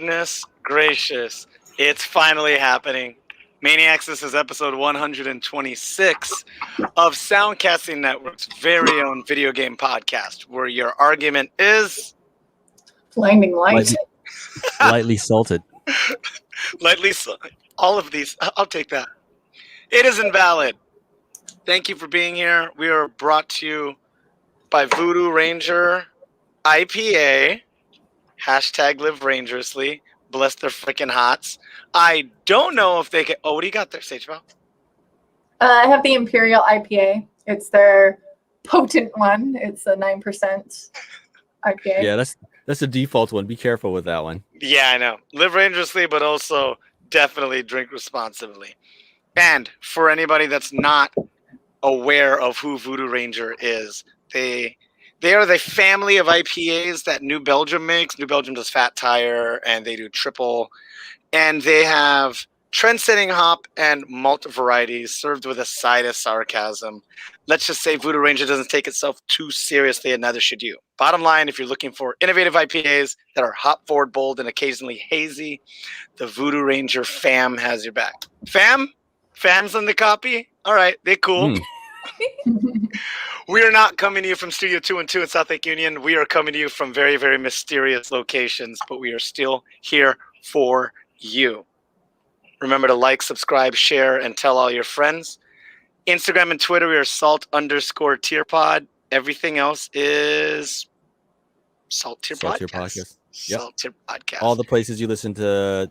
goodness gracious. It's finally happening. Maniacs, this is episode 126 of Soundcasting Network's very own video game podcast, where your argument is... Blinding light. Lightly salted. Lightly salted. All of these. I'll take that. It is invalid. Thank you for being here. We are brought to you by Voodoo Ranger IPA. Hashtag live rangerously. Bless their freaking hots. I don't know if they can... Oh, what do you got there, Sagebell? I have the Imperial IPA. It's their potent one. It's a 9% IPA. Yeah, that's the default one. Be careful with that one. Yeah, I know. Live rangerously, but also definitely drink responsibly. And for anybody that's not aware of who Voodoo Ranger is, they are the family of IPAs that New Belgium makes. New Belgium does Fat Tire, and they do triple. And they have trend-setting hop and malt varieties served with a side of sarcasm. Let's just say Voodoo Ranger doesn't take itself too seriously, and neither should you. Bottom line, if you're looking for innovative IPAs that are hop forward, bold, and occasionally hazy, the Voodoo Ranger fam has your back. Fam's on the copy? All right, they cool. We are not coming to you from Studio 212 in South Lake Union. We are coming to you from very, very mysterious locations, but we are still here for you. Remember to like, subscribe, share, and tell all your friends. Instagram and Twitter, we are salt_tierpod. Everything else is Salt Tier Podcast. Yep. Salt Tier Podcast. All the places you listen to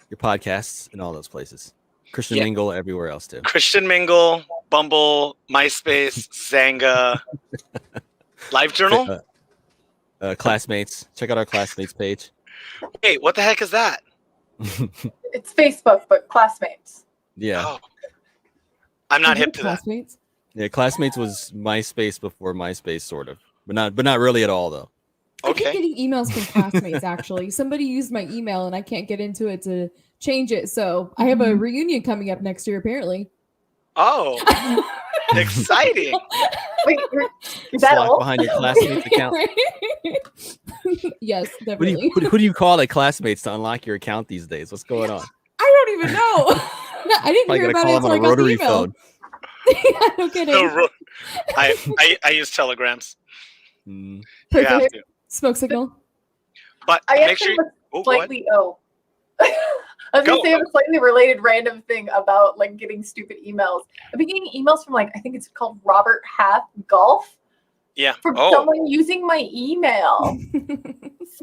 your podcasts and all those places. Christian Mingle everywhere else too. Christian Mingle, Bumble, MySpace, Zanga, LiveJournal. Classmates. Check out our Classmates page. Wait, what the heck is that? It's Facebook, but Classmates. Yeah. Oh. I'm not hip to Classmates? Yeah, Classmates was MySpace before MySpace, sort of, but not really at all though. that. I keep Okay. getting emails from Classmates, actually. Somebody used my email and I can't get into it to change it. So I have a reunion coming up next year, apparently. Oh, exciting. Wait, is that Lock old? behind your Classmates account. Yes, Who do, definitely. you, who do you call like Classmates to unlock your account these days? What's going on? I don't even know. I didn't Probably hear gotta about call it them until on I a got the rotary email. phone. Yeah, no kidding. No, I use telegrams. Mm. You have Perfect. to. Smoke signal. But I make actually sure. have Oh, a go ahead. slightly I was Go. gonna say I have a slightly related random thing about like getting stupid emails. I've been getting emails from like I think it's called Robert Half Golf Yeah. from Oh, someone using my email.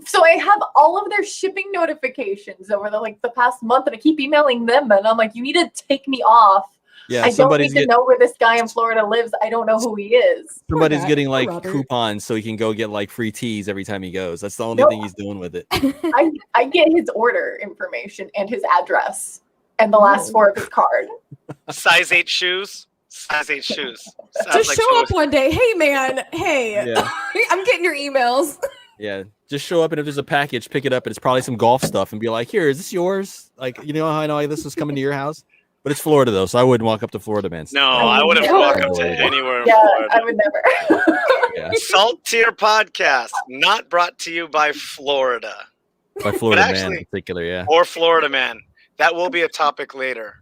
So I have all of their shipping notifications over the past month, and I keep emailing them, and I'm like, you need to take me off. Yeah, I don't need to know where this guy in Florida lives. I don't know who he is. somebody's guy. getting Poor like Robert. coupons so he can go get like free teas every time he goes. That's the only No. thing he's doing with it. I get his order information and his address and the last four of his card. size 8 shoes. Size 8 shoes. Sounds Just like show so- up one day. Hey, man. Hey, Yeah. I'm getting your emails. Yeah, just show up, and if there's a package, pick it up, and it's probably some golf stuff, and be like, "Here, is this yours?" Like, you know how I know this was coming to your house? But it's Florida though, so I wouldn't walk up to Florida, man. No, I would have Yeah. walked up to anywhere in Yeah, Florida. I would never. Yeah, Salt Tier Podcast, not brought to you by Florida by Florida man actually- in particular. Yeah, or Florida Man. That will be a topic later.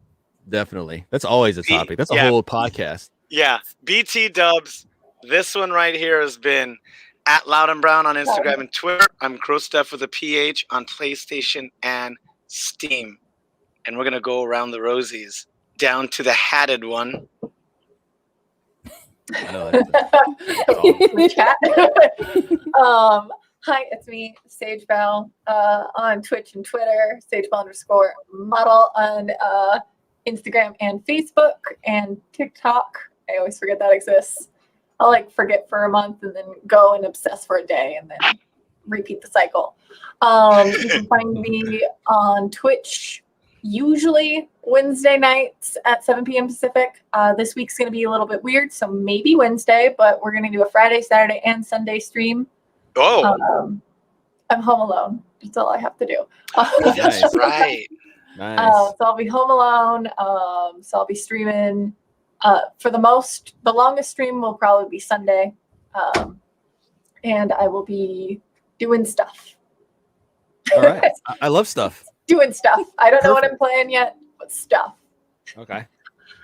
definitely. That's always a topic. That's a Yeah. whole podcast. Yeah, BT Dubs. This one right here has been at Loud and Brown on Instagram and Twitter. I'm Crowstuff with a PH on PlayStation and Steam. And we're going to go around the rosies down to the hatted one. I know that. Chat. Hi, it's me, Sage Bell, on Twitch and Twitter, SageBell_model on Instagram and Facebook and TikTok. I always forget that exists. I'll forget for a month and then go and obsess for a day and then repeat the cycle. You can find me on Twitch usually Wednesday nights at 7 p.m. Pacific. This week's going to be a little bit weird, so maybe Wednesday, but we're going to do a Friday, Saturday, and Sunday stream. Oh, I'm home alone. That's all I have to do. that's Nice. right. Nice. So I'll be home alone. So I'll be streaming. For the longest stream will probably be Sunday. And I will be doing stuff. All right. I love stuff. Doing stuff. I don't know what Perfect. I'm playing yet, but stuff. Okay.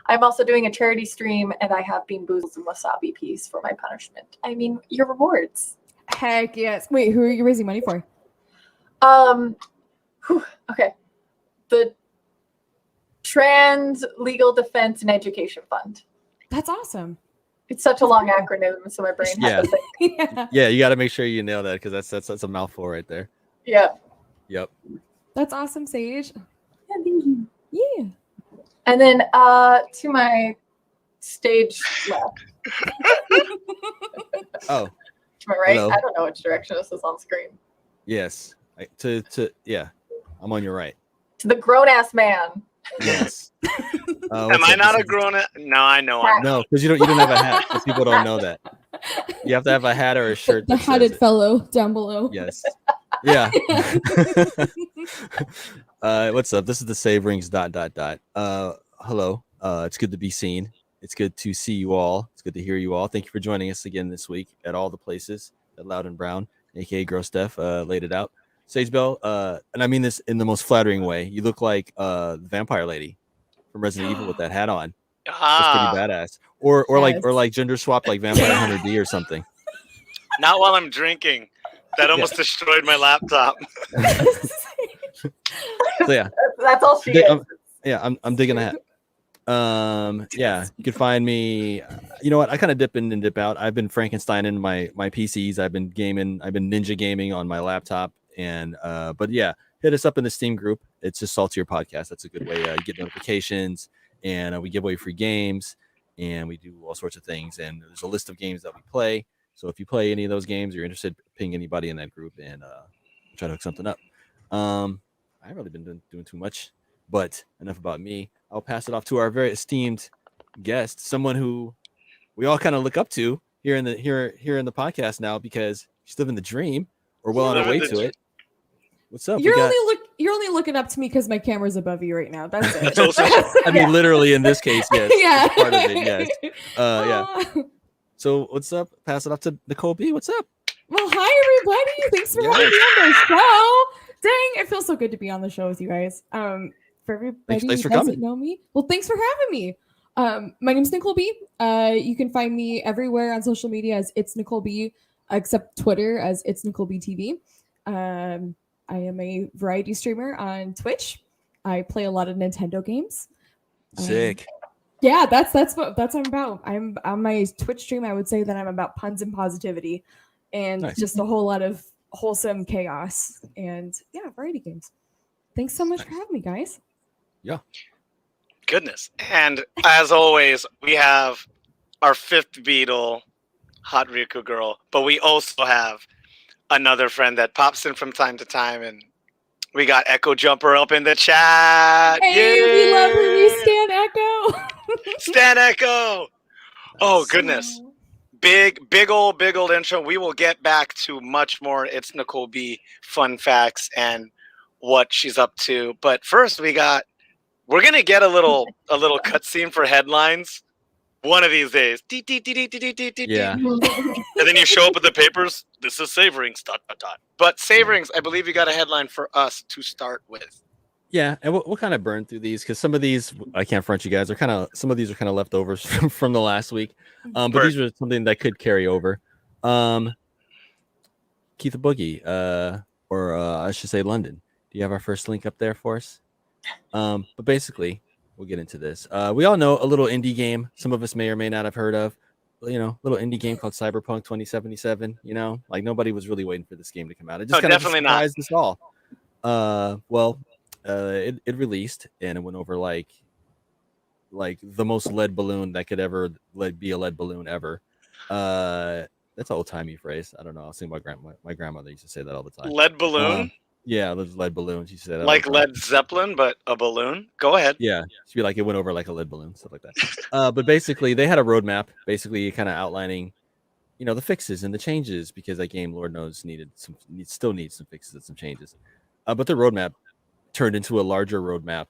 I'm also doing a charity stream, and I have bean boozles and wasabi peas for my punishment. I mean, your rewards. Heck yes. Wait, who are you raising money for? Okay. The Trans Legal Defense and Education Fund. That's awesome. It's such a long acronym, so my brain Yeah. has to think. Yeah. Yeah, you got to make sure you nail that because that's a mouthful right there. Yeah. Yep. That's awesome, Sage. Yeah, thank you. Yeah. And then to my stage left, Oh, to my right. Hello. I don't know which direction this is on screen. yes. Yeah. I'm on your right. To the grown ass man. Yes. Am I not a grown up? No, I know I'm not. No, because you don't have a hat. So people don't know that. You have to have a hat or a shirt. The that says hatted it. fellow down below. Yes. Yeah. What's up? This is the Save Rings ... Hello. It's good to be seen. It's good to see you all. It's good to hear you all. Thank you for joining us again this week at all the places that Loud and Brown, aka Gross Steph, laid it out. Sage Bell, and I mean this in the most flattering way. You look like the vampire lady from Resident Evil with that hat on. That's pretty badass. Or Yes. like gender swapped like Vampire Hunter D or something. Not while I'm drinking. That almost destroyed my laptop. So yeah. That's all she is. I'm digging that. Yeah, you can find me. You know what? I kind of dip in and dip out. I've been Frankensteining my PCs. I've been gaming. I've been ninja gaming on my laptop. And but yeah, hit us up in the Steam group. It's just Saltier Podcast. That's a good way. You get notifications, and we give away free games, and we do all sorts of things. And there's a list of games that we play. So if you play any of those games, you're interested, ping anybody in that group and try to hook something up. I haven't really been doing too much, but enough about me. I'll pass it off to our very esteemed guest, someone who we all kind of look up to here in the podcast now because she's living the dream or well on her way to it. What's up? You're only looking up to me because my camera's above you right now. That's it. That's also I mean, literally in this case, yes. Yeah. Part of it, yes. Yeah. So what's up? Pass it off to Nicole B. What's up? Well, hi everybody. Thanks for having me on the show. Dang, it feels so good to be on the show with you guys. For everybody Thanks for who doesn't coming. know me, well, thanks for having me. My name's Nicole B. You can find me everywhere on social media as It's Nicole B, except Twitter as It's Nicole B TV. I am a variety streamer on Twitch. I play a lot of Nintendo games. Sick. Yeah, that's what I'm about. I'm on my Twitch stream. I would say that I'm about puns and positivity, and Nice. just a whole lot of wholesome chaos. And yeah, variety games. Thanks so much for having me, guys. Yeah. Goodness. And as always, we have our fifth Beatle, Hot Riku Girl, but we also have another friend that pops in from time to time, and we got Echo Jumper up in the chat. Hey, we love when you stand Echo. Stan Echo. Oh, goodness. Big old intro. We will get back to much more It's Nicole B fun facts and what she's up to. But first we're gonna get a little cutscene for headlines one of these days. Yeah. And then you show up with the papers. This is Saverings. ... But Saverings, I believe you got a headline for us to start with. Yeah, and we'll kind of burn through these because some of these I can't front you guys some of these are kind of leftovers from the last week, but Right. these are something that could carry over. Keith the Boogie, or I should say London. Do you have our first link up there for us? But basically, we'll get into this. We all know a little indie game. Some of us may or may not have heard of. You know, little indie game called Cyberpunk 2077. You know, like nobody was really waiting for this game to come out. It just kind of definitely not. surprised us all. It released and it went over like the most lead balloon that could ever be a lead balloon ever. That's an old timey phrase. I don't know. I was thinking about my grandmother used to say that all the time. Lead balloon? Yeah, lead balloon. She said that Like all the time. Led Zeppelin, but a balloon? Go ahead. Yeah, she'd be like, it went over like a lead balloon, stuff like that. But basically, they had a roadmap, basically kind of outlining, the fixes and the changes because that game, Lord knows, still needs some fixes and some changes. But the roadmap turned into a larger roadmap,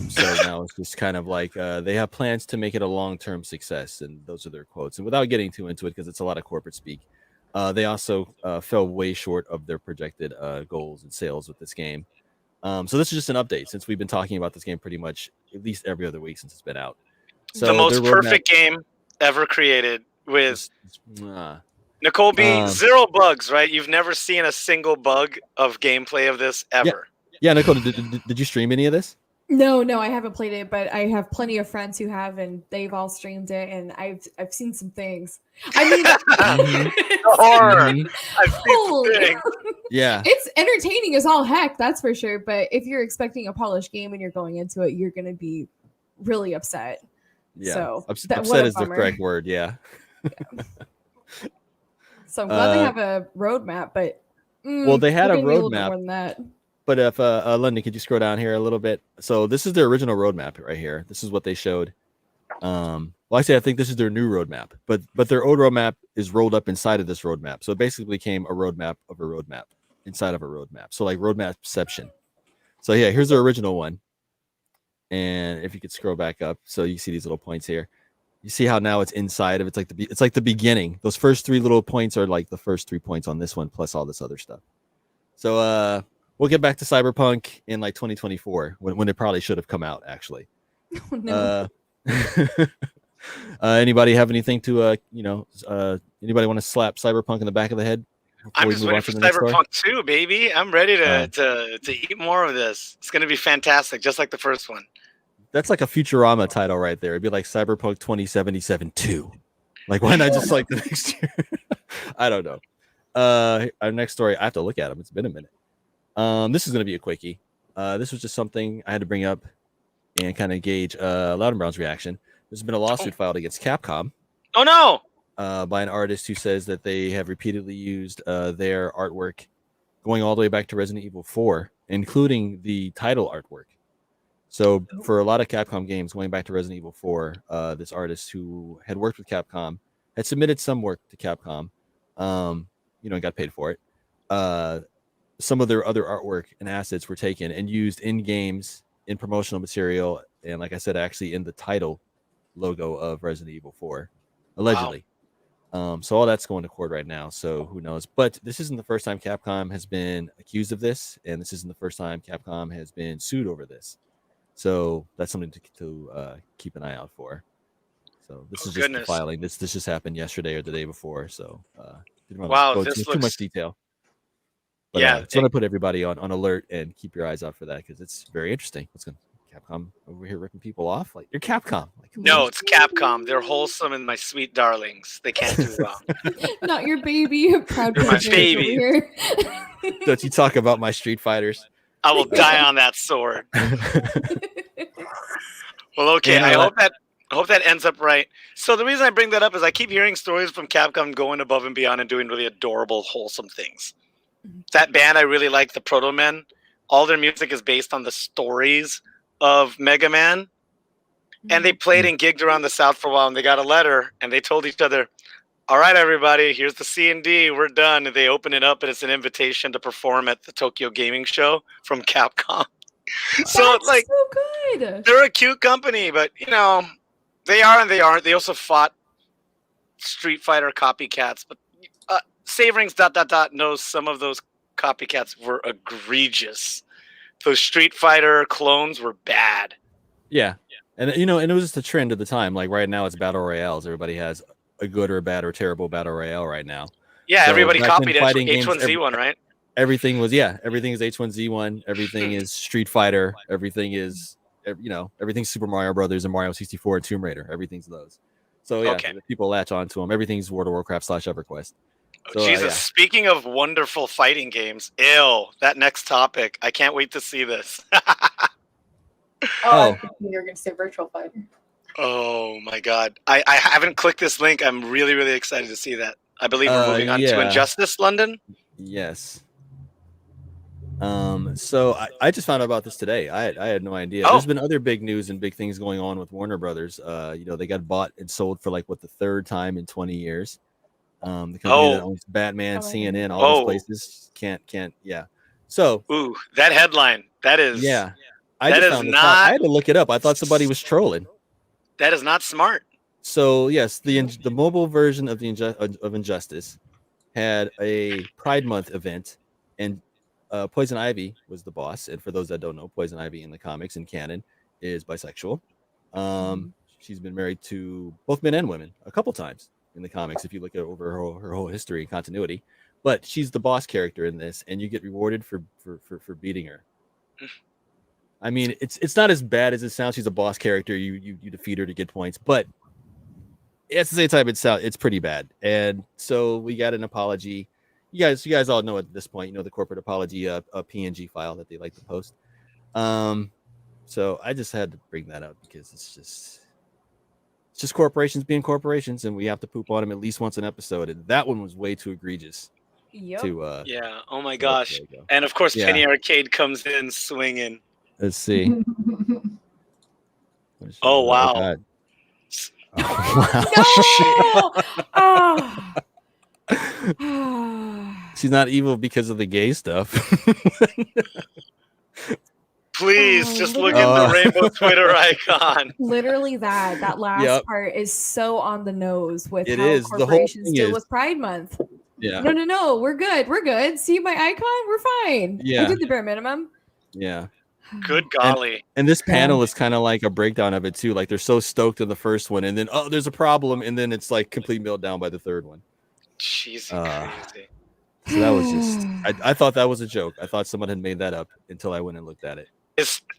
so now it's just kind of like they have plans to make it a long-term success, and those are their quotes. And without getting too into it, because it's a lot of corporate speak, They also fell way short of their projected goals and sales with this game. So this is just an update since we've been talking about this game pretty much at least every other week since it's been out. So the most their roadmap- perfect game ever created with uh, Nicole B. Um, 0 bugs, right? You've never seen a single bug of gameplay of this ever. yeah, Nicole, did you stream any of this? No, I haven't played it, but I have plenty of friends who have, and they've all streamed it, and I've seen some things. I mean, Horror. Mhm. I've seen Holy. some things. Yeah, it's entertaining as all heck, that's for sure. But if you're expecting a polished game and you're going into it, you're gonna be really upset. yeah. So, what upset a is the bummer. correct word. Yeah. So I'm glad they have a roadmap, but Well, they had they're a gonna be little bit roadmap. more than that. But if London, could you scroll down here a little bit? So this is their original roadmap right here. This is what they showed. Well, actually, I think this is their new roadmap, but their old roadmap is rolled up inside of this roadmap. So it basically became a roadmap of a roadmap inside of a roadmap. So like roadmapception. So yeah, here's the original one. And if you could scroll back up, so you see these little points here. You see how now it's inside of it's like the beginning. Those first 3 little points are like the first 3 points on this one plus all this other stuff. So we'll get back to Cyberpunk in like 2024 when it probably should have come out actually. Oh, no. Anybody have anything to anybody want to slap Cyberpunk in the back of the head? before I'm we just move on waiting for to the next story? Cyberpunk 2, baby. I'm ready to eat more of this. It's going to be fantastic, just like the first one. That's like a Futurama title right there. It'd be like Cyberpunk 2077 2. Like, why not just like the next year? I don't know. Our next story, I have to look at them. It's been a minute. This is going to be a quickie. This was just something I had to bring up and kind of gauge Loud and Brown's reaction. There's been a lawsuit filed against Capcom. Oh, no. By an artist who says that they have repeatedly used their artwork going all the way back to Resident Evil 4, including the title artwork. So for a lot of Capcom games going back to Resident Evil 4, this artist who had worked with Capcom had submitted some work to Capcom, and got paid for it. Some of their other artwork and assets were taken and used in games, in promotional material, and like I said, actually in the title logo of Resident Evil 4, allegedly. Wow. So all that's going to court right now. So who knows? But this isn't the first time Capcom has been accused of this, and this isn't the first time Capcom has been sued over this. So that's something to keep an eye out for. So this is just the filing. This just happened yesterday or the day before. So didn't want to go into too much detail. But, yeah, just want to put everybody on alert and keep your eyes out for that because it's very interesting. What's going Capcom over here ripping people off? Like, you're Capcom. Like, no, it's Capcom. They're wholesome and my sweet darlings. They can't do wrong. Not your baby. Proud You're my baby. Over here. Don't you talk about my Street Fighters? I will die on that sword. Well, okay. I hope that ends up right. So the reason I bring that up is I keep hearing stories from Capcom going above and beyond and doing really adorable, wholesome things. That band I really like, the Proto Men. All their music is based on the stories of Mega Man. And they played and gigged around the South for a while, and they got a letter, and they told each other, all right, everybody, here's the C&D. We're done. And they open it up, and it's an invitation to perform at the Tokyo Gaming Show from Capcom. So, like, so good. They're a cute company, but, they are and they aren't. They also fought Street Fighter copycats, but Saverings ... knows some of those copycats were egregious. Those Street Fighter clones were bad. Yeah. And and it was just a trend at the time. Like right now it's battle royales. Everybody has a good or bad or terrible battle royale right now. Yeah, so everybody copied H1Z1, right? Everything is H1Z1, everything is Street Fighter, everything is everything's Super Mario Brothers and Mario 64 and Tomb Raider. Everything's those. So yeah, people latch onto them. Everything's World of Warcraft / EverQuest. So, Jesus, speaking of wonderful fighting games, that next topic. I can't wait to see this. I think you were going to say Virtual Fighter. Oh, my God. I haven't clicked this link. I'm really, really excited to see that. I believe we're moving on to Injustice London. Yes. So I just found out about this today. I had no idea. There's been other big news and big things going on with Warner Brothers. They got bought and sold for like the third time in 20 years. The company that owns Batman, CNN, all those places can't. Yeah. So that headline. That is I had to look it up. I thought somebody was trolling. That is not smart. So yes, the mobile version of Injustice had a Pride Month event, and Poison Ivy was the boss. And for those that don't know, Poison Ivy in the comics and canon is bisexual. She's been married to both men and women a couple times in the comics if you look at over her whole history and continuity. But she's the boss character in this, and you get rewarded for beating her. I mean, it's not as bad as it sounds. She's a boss character. You defeat her to get points, but at the same time, it's pretty bad. And so we got an apology. You guys all know at this point, the corporate apology PNG file that they like to post. So I just had to bring that up because it's just corporations being corporations, and we have to poop on them at least once an episode. And that one was way too egregious. Yep. Yeah. Oh my gosh. And of course, Penny Arcade comes in swinging. Let's see. Oh wow. God. No! She's not evil because of the gay stuff. Please just look at the rainbow Twitter icon. Literally that last part is so on the nose with how corporations deal with Pride Month. Yeah. No, we're good. See my icon? We're fine. Yeah. We did the bare minimum. Yeah. Good golly. And this panel is kind of like a breakdown of it too. Like they're so stoked in the first one, and then there's a problem, and then it's like complete meltdown by the third one. Jeez, crazy. So that was just I thought that was a joke. I thought someone had made that up until I went and looked at it.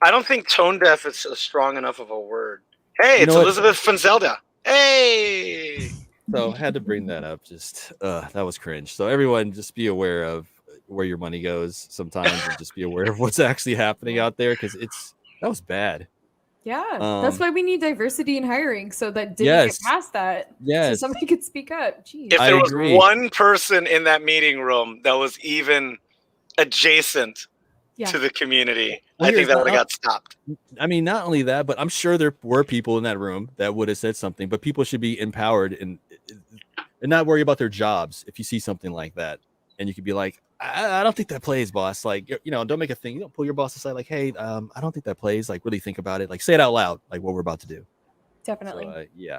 I don't think tone deaf is a strong enough of a word. Hey, it's Elizabeth Fonzelda. Hey. So had to bring that up. Just that was cringe. So everyone, just be aware of where your money goes sometimes, and just be aware of what's actually happening out there, because that was bad. Yeah, that's why we need diversity in hiring, so that didn't get past that. So somebody could speak up. Jeez. If there was one person in that meeting room that was even adjacent to the community, I think that would have got stopped. I mean, not only that, but I'm sure there were people in that room that would have said something. But people should be empowered and not worry about their jobs. If you see something like that, and you could be like, I don't think that plays, boss. Like, don't make a thing. You don't pull your boss aside. Like, hey, I don't think that plays. Like, really think about it. Like, say it out loud. Like what we're about to do. Definitely. So, yeah.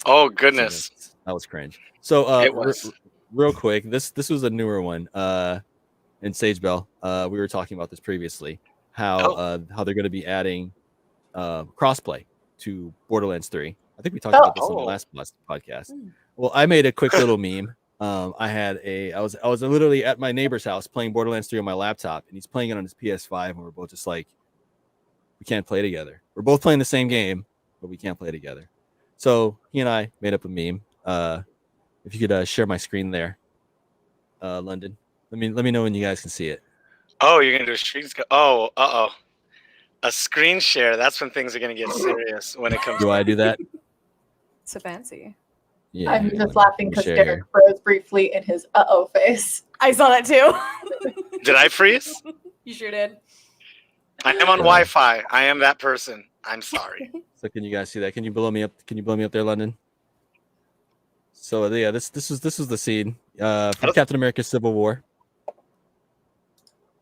Oh goodness, so that was cringe. So real quick, this was a newer one. In Sage Bell, we were talking about this previously. How they're going to be adding crossplay to Borderlands 3. I think we talked about this on the last podcast. Well, I made a quick little meme. I was literally at my neighbor's house playing Borderlands 3 on my laptop, and he's playing it on his PS5, and we're both just like, we can't play together. We're both playing the same game, but we can't play together. So he and I made up a meme. If you could share my screen there, London. Let me know when you guys can see it. Oh, you're gonna do a screen. A screen share. That's when things are gonna get serious. When it comes. Do I do that? So fancy. Yeah, I'm just laughing because Derek froze briefly in his face. I saw that too. Did I freeze? You sure did. I am on Wi-Fi. I am that person. I'm sorry. So can you guys see that? Can you blow me up? Can you blow me up there, London? So this was the scene from Captain America: Civil War.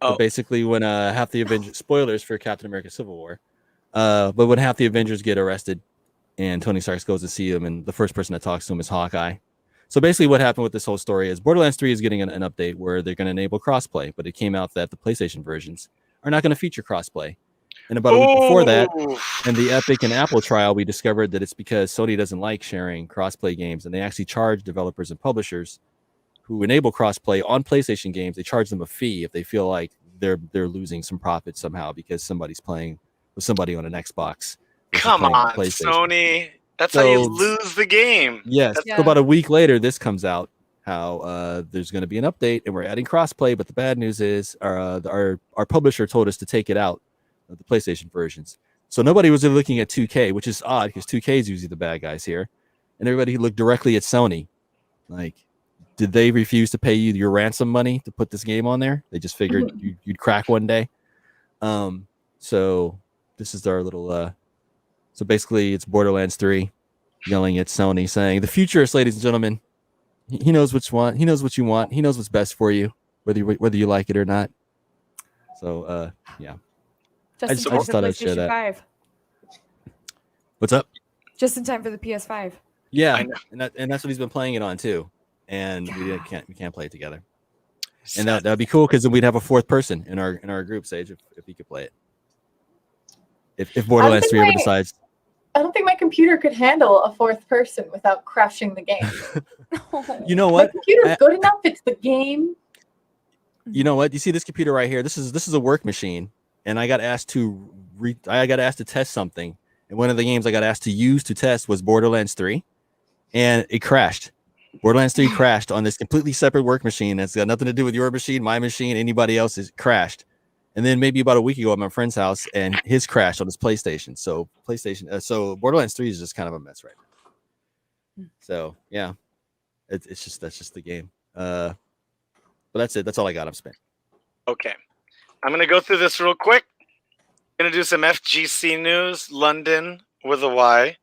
So basically, when half the Avengers, spoilers for Captain America: Civil War, but when half the Avengers get arrested, and Tony Stark goes to see him, and the first person that talks to him is Hawkeye. So basically, what happened with this whole story is Borderlands 3 is getting an update where they're going to enable crossplay, but it came out that the PlayStation versions are not going to feature crossplay. And about a week before that, in the Epic and Apple trial, we discovered that it's because Sony doesn't like sharing crossplay games, and they actually charge developers and publishers who enable crossplay on PlayStation games. They charge them a fee if they feel like they're losing some profit somehow because somebody's playing with somebody on an Xbox. Come on, Sony. That's how you lose the game. Yes. So about a week later, this comes out how there's going to be an update and we're adding crossplay. But the bad news is our publisher told us to take it out of the PlayStation versions. So nobody was looking at 2K, which is odd because 2K is usually the bad guys here. And everybody looked directly at Sony. Like, did they refuse to pay you your ransom money to put this game on there? They just figured you'd crack one day. So this is our little... So basically, it's Borderlands 3 yelling at Sony, saying, "The futurist, ladies and gentlemen, he knows what you want. He knows what you want. He knows what's best for you, whether you like it or not." So, yeah. I just thought I'd share that. 5. What's up? Just in time for the PS5. Yeah, and that's what he's been playing it on too. and we can't play it together. And that'd be cool because then we'd have a fourth person in our group, Sage, if he could play it. If Borderlands 3 ever decides. I don't think my computer could handle a fourth person without crashing the game. You know what? My computer's good enough. It's the game. You know what? You see this computer right here? This is a work machine, and I got asked to test something. And one of the games I got asked to use to test was Borderlands 3, and it crashed. Borderlands 3 crashed on this completely separate work machine. That's got nothing to do with your machine, my machine, anybody else's. Crashed. And then maybe about a week ago at my friend's house, and his crashed on his PlayStation. So so Borderlands 3 is just kind of a mess right now. So yeah, that's just the game. But that's it. That's all I got. I'm spent. Okay, I'm gonna go through this real quick. Gonna do some FGC news. London with a Y.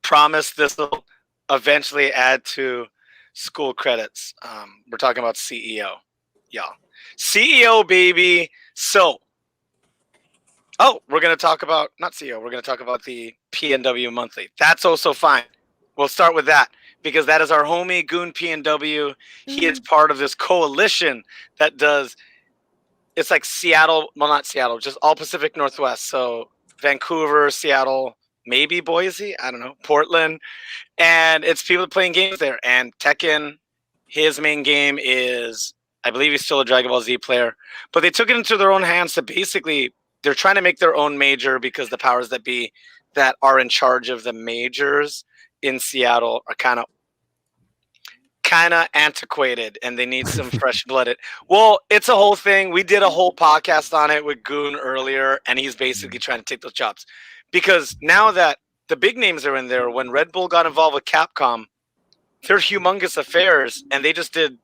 Promise this will eventually add to school credits. We're talking about CEO, y'all. CEO, baby. So, we're going to talk about, not CEO, we're going to talk about the PNW Monthly. That's also fine. We'll start with that because that is our homie, Goon PNW. He is part of this coalition that does, it's like Seattle, well, not Seattle, just all Pacific Northwest. So, Vancouver, Seattle, maybe Boise, I don't know, Portland. And it's people playing games there. And Tekken, his main game is, I believe he's still a Dragon Ball Z player, but they took it into their own hands to basically, they're trying to make their own major because the powers that be that are in charge of the majors in Seattle are kind of antiquated and they need some fresh blooded. Well, it's a whole thing. We did a whole podcast on it with Goon earlier, and he's basically trying to take those jobs because now that the big names are in there, when Red Bull got involved with Capcom, they're humongous affairs, and they just did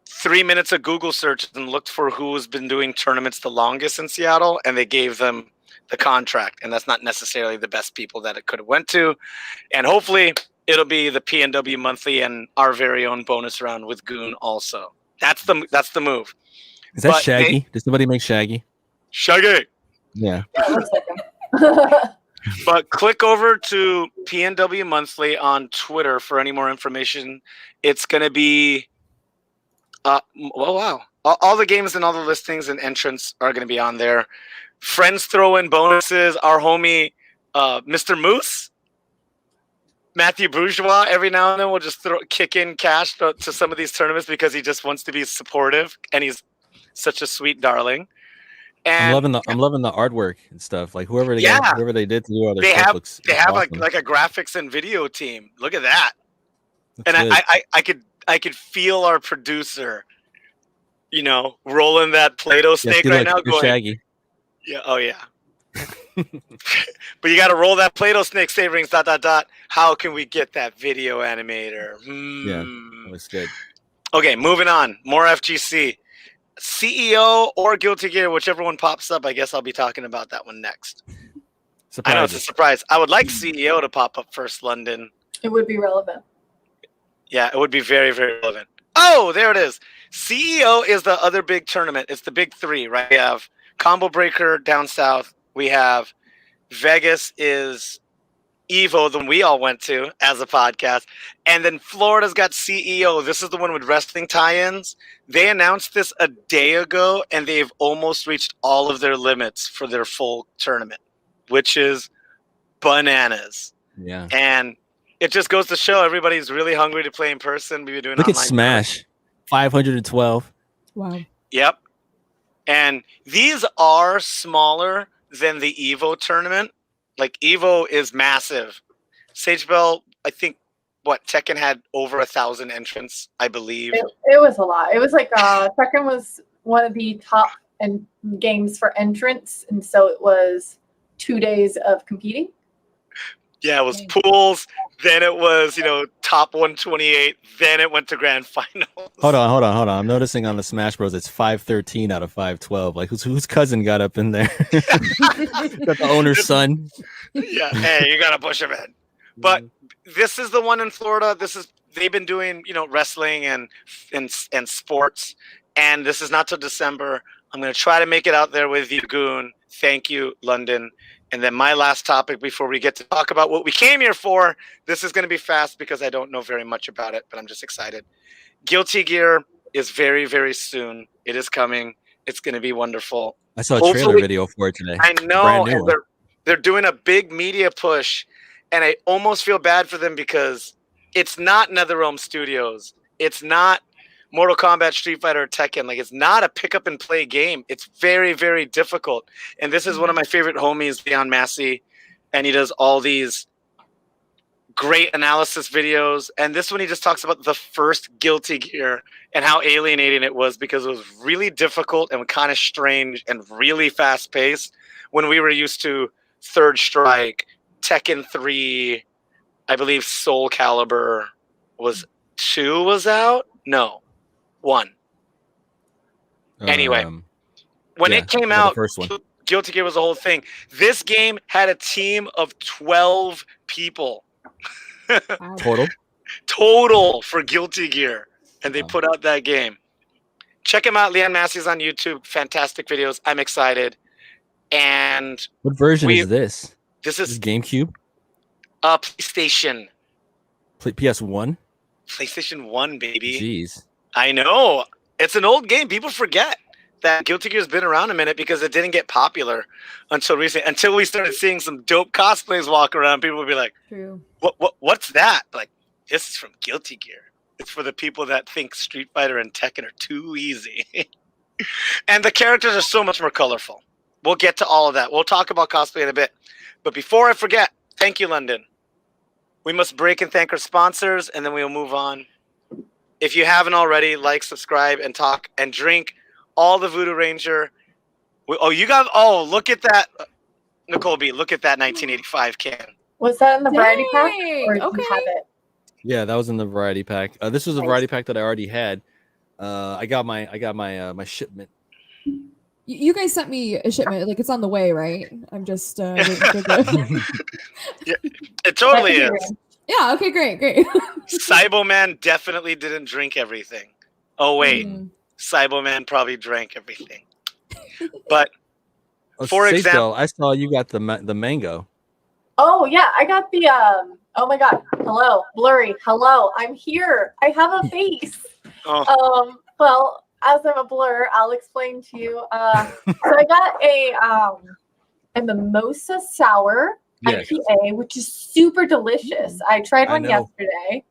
3 minutes of Google search and looked for who has been doing tournaments the longest in Seattle, and they gave them the contract. And that's not necessarily the best people that it could have went to. And hopefully it'll be the PNW Monthly and our very own bonus round with Goon also. That's the move. Is that Shaggy? Does somebody make Shaggy? Shaggy. Yeah. But click over to PNW Monthly on Twitter for any more information. It's going to be wow. All the games and all the listings and entrants are going to be on there. Friends throw in bonuses. Our homie, Mr. Moose, Matthew Bourgeois, every now and then will just kick in cash to some of these tournaments because he just wants to be supportive, and he's such a sweet darling. And I'm loving the artwork and stuff. Like whoever they did to do all their stuff looks awesome. like a graphics and video team. Look at that. That's and good. I could feel our producer, rolling that Play-Doh snake right now. Going, Shaggy. Yeah. Oh yeah. But you got to roll that Play-Doh snake. Saverings. ... How can we get that video animator? Yeah, that looks good. Okay, moving on. More FGC. CEO or Guilty Gear, whichever one pops up. I guess I'll be talking about that one next. I know it's a surprise. I would like CEO to pop up first, London. It would be relevant. Yeah, it would be very, very relevant. Oh, there it is. CEO is the other big tournament. It's the big three, right? We have Combo Breaker down south. We have Vegas is Evo, the one we all went to as a podcast. And then Florida's got CEO. This is the one with wrestling tie-ins. They announced this a day ago, and they've almost reached all of their limits for their full tournament, which is bananas. Yeah. And it just goes to show everybody's really hungry to play in person. We've been doing Look at online Smash, 512. Wow. Yep. And these are smaller than the Evo tournament. Like Evo is massive. Sage Bell, I think, Tekken had over 1,000 entrants, I believe. It was a lot. It was like Tekken was one of the top games for entrants, and so it was 2 days of competing. Yeah, it was pools. Then it was, top 128. Then it went to grand finals. Hold on. I'm noticing on the Smash Bros. It's 513 out of 512. Like whose cousin got up in there? Got the owner's son. Yeah. Hey, you gotta push him in. But this is the one in Florida. They've been doing, wrestling and sports. And this is not till December. I'm gonna try to make it out there with you, Goon. Thank you, London. And then my last topic before we get to talk about what we came here for. This is going to be fast because I don't know very much about it, but I'm just excited. Guilty Gear is very, very soon. It is coming. It's going to be wonderful. I saw a trailer Hopefully- video for it today. I know, Brand new and one. they're doing a big media push, and I almost feel bad for them because it's not NetherRealm Studios. It's not Mortal Kombat, Street Fighter, or Tekken. Like, it's not a pick up and play game. It's very, very difficult. And this is one of my favorite homies, Leon Massey, and he does all these great analysis videos. And this one, he just talks about the first Guilty Gear and how alienating it was because it was really difficult and kind of strange and really fast paced when we were used to Third Strike, Tekken 3, I believe Soul Calibur was 2 was out? No, 1. Anyway, when it came out, the first one. Guilty Gear was the whole thing. This game had a team of 12 people Total. total for Guilty Gear, and they Wow. put out that game. Check him out. Leon Massey's on YouTube. Fantastic videos. I'm excited. And What version is this? this This is is GameCube, PlayStation. PS1. PlayStation 1, baby. Jeez. I know. It's an old game. People forget that Guilty Gear's been around a minute because it didn't get popular until recently. Until we started seeing some dope cosplays walk around, people would be like, True. what's that? Like, this is from Guilty Gear. It's for the people that think Street Fighter and Tekken are too easy. And the characters are so much more colorful. We'll get to all of that. We'll talk about cosplay in a bit. But before I forget, thank you, London. We must break and thank our sponsors, and then we'll move on. If you haven't already, like, subscribe, and talk and drink all the Voodoo Ranger. Look at that. Nicole B, look at that 1985 can. Was that in the variety pack? Dang, Or do okay. you have it? Yeah, that was in the variety pack. This was a Nice. variety pack that I already had. I got my my shipment. You guys sent me a shipment. Like, it's on the way, right? I'm just waiting for the... It totally That's is. Yeah, okay, great. Cyboman definitely didn't drink everything. Oh, wait. Mm. Cyboman probably drank everything. But Oh, For Sage example- Bell, I saw you got the mango. Oh yeah, I got the oh my god. Hello, blurry. Hello, I'm here. I have a face. Well, as I'm a blur, I'll explain to you. So I got a mimosa sour Yes. IPA, which is super delicious. I tried I one know. yesterday.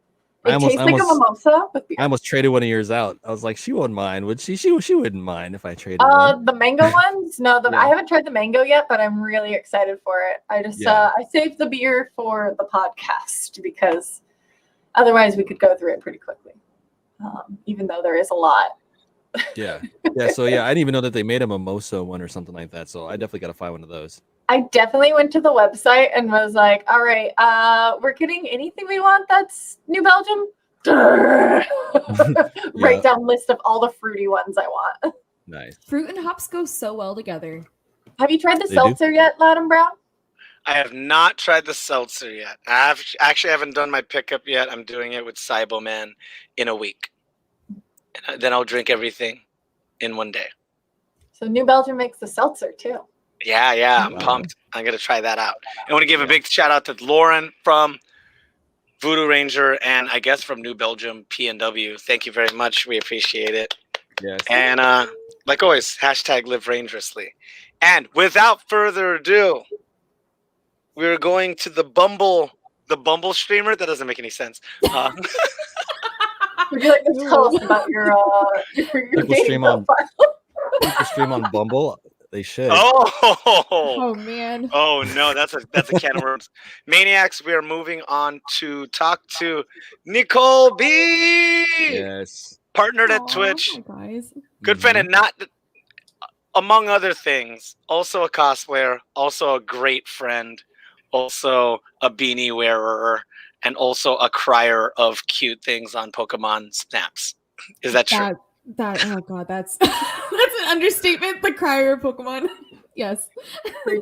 I It almost- tastes I like a almost- mimosa with beer. I almost traded one of yours out. I was like, she wouldn't mind, would she? She wouldn't mind if I traded one. The mango ones? No, Yeah. I haven't tried the mango yet, but I'm really excited for it. I just Yeah. I saved the beer for the podcast because otherwise we could go through it pretty quickly. Even though there is a lot. Yeah. So I didn't even know that they made a mimosa one or something like that. So I definitely got to find one of those. I definitely went to the website and was like, all right, we're getting anything we want that's New Belgium. Write down list of all the fruity ones I want. Nice. Fruit and hops go so well together. Have you tried the They do. seltzer yet, Loudon Brown? I have not tried the seltzer yet. I haven't done my pickup yet. I'm doing it with Cyboman in a week. And then I'll drink everything in one day. So New Belgium makes the seltzer too. Yeah, I'm Wow. pumped. I'm going to try that out. I want to give a big shout out to Lauren from Voodoo Ranger and I guess from New Belgium PNW. Thank you very much. We appreciate it. Yes. And like always, hashtag live dangerously. And without further ado, we're going to the Bumble streamer. That doesn't make any sense. Would you like to tell us about your People dating stream on- profile? People stream on Bumble. They should. Oh man. Oh no, that's a can of worms. Maniacs, we are moving on to talk to Nicole B. Yes. Partnered at Aw, Twitch. guys. Good friend, and not among other things, also a cosplayer, also a great friend, also a beanie wearer, and also a crier of cute things on Pokemon snaps. Is that true? That oh god, that's that's an understatement. The crier of Pokemon. Yes.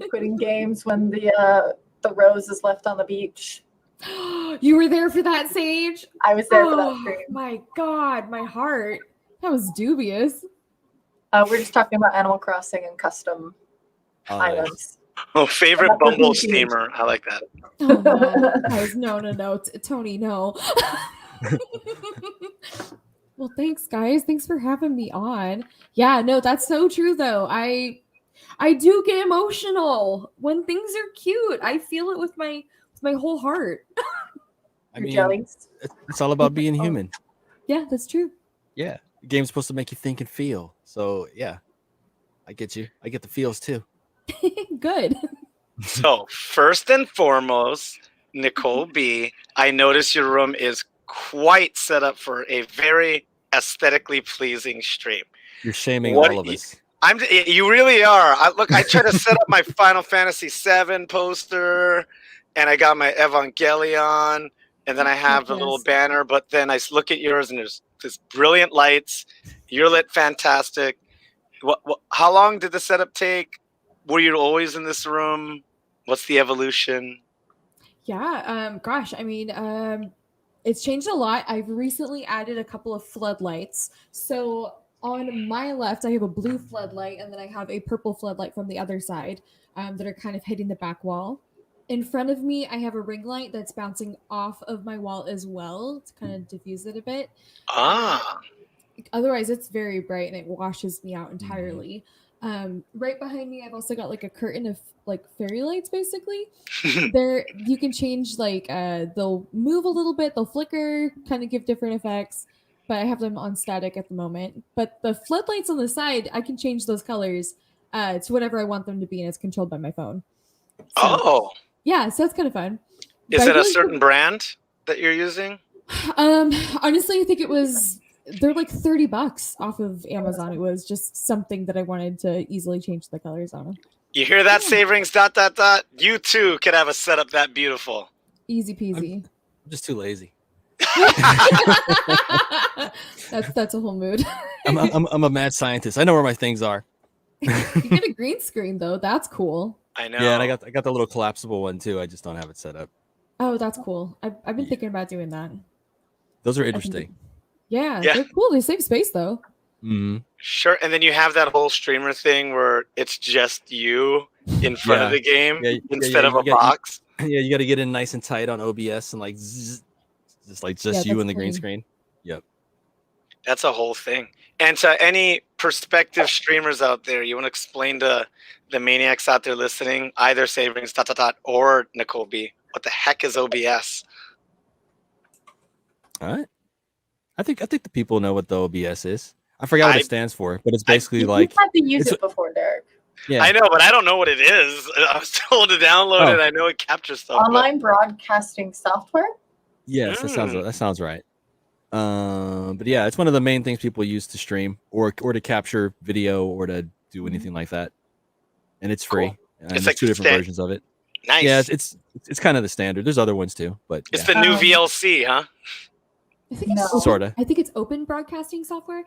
Quitting games when the rose is left on the beach. You were there for that, Sage? I was there for that Oh, stream. my god, my heart. That was dubious. We're just talking about Animal Crossing and custom Oh, nice. islands. Oh, favorite That's what Bumble he sees. steamer. I like that. Oh no, guys, no, Tony, no. Well, thanks, guys. Thanks for having me on. Yeah, no, that's so true though. I do get emotional when things are cute. I feel it with my whole heart. I Your mean, jellies. it's all about being Oh. human. Yeah, that's true. Yeah, the game's supposed to make you think and feel. So yeah, I get you. I get the feels too. Good. So, first and foremost, Nicole B, I notice your room is quite set up for a very aesthetically pleasing stream. You're shaming What all of y- us. You really are. Look, I try to set up my Final Fantasy VII poster, and I got my Evangelion, and then I have the little Yes. banner. But then I look at yours, and there's this brilliant lights. You're lit fantastic. How long did the setup take? Were you always in this room? What's the evolution? Yeah, gosh, I mean, it's changed a lot. I've recently added a couple of floodlights. So on my left, I have a blue floodlight, and then I have a purple floodlight from the other side that are kind of hitting the back wall. In front of me, I have a ring light that's bouncing off of my wall as well to kind of diffuse it a bit. Ah, Otherwise, it's very bright and it washes me out entirely. Right behind me, I've also got like a curtain of like fairy lights, basically. There, you can change like they'll move a little bit, they'll flicker, kind of give different effects. But I have them on static at the moment. But the floodlights on the side, I can change those colors to whatever I want them to be, and it's controlled by my phone. So oh, yeah, so that's kind of fun. is But I it a feel certain brand that you're using? honestly, I think it was they're like $30 off of Amazon. It was just something that I wanted to easily change the colors on. You hear that, Saverings? ... You too could have a setup that beautiful. Easy peasy. I'm just too lazy. That's a whole mood. I'm a mad scientist. I know where my things are. You get a green screen though. That's cool. I know. Yeah, and I got the little collapsible one too. I just don't have it set up. Oh, that's cool. I've been Yeah. thinking about doing that. Those are I think interesting. Yeah, Yeah. they're cool. They save space though. Mm-hmm. Sure, and then you have that whole streamer thing where it's just you in front of Yeah. the game Yeah, instead of you a got- box. Yeah, you got to get in nice and tight on OBS and like just Yeah, you that's and the green clean. screen. Yep. That's a whole thing. And to any prospective streamers out there, you want to explain to the maniacs out there listening, either Saverings ... or Nicole B, what the heck is OBS? All right. I think the people know what the OBS is. I forgot what I- it stands for, but it's basically You've like had to use it's- it before, Derek. yeah. I know, but I don't know what it is. I was told to download Oh. it. I know it captures stuff. but- Online broadcasting software. Yes, Mm. that sounds right. But yeah, it's one of the main things people use to stream or to capture video or to do anything like that. And it's free. Cool. And It's there's like two the different sta- versions of it. Nice. Yeah, it's kind of the standard. There's other ones too, but It's yeah. the new Um, VLC, huh? I think it's No. open, Sorta. I think it's open broadcasting software.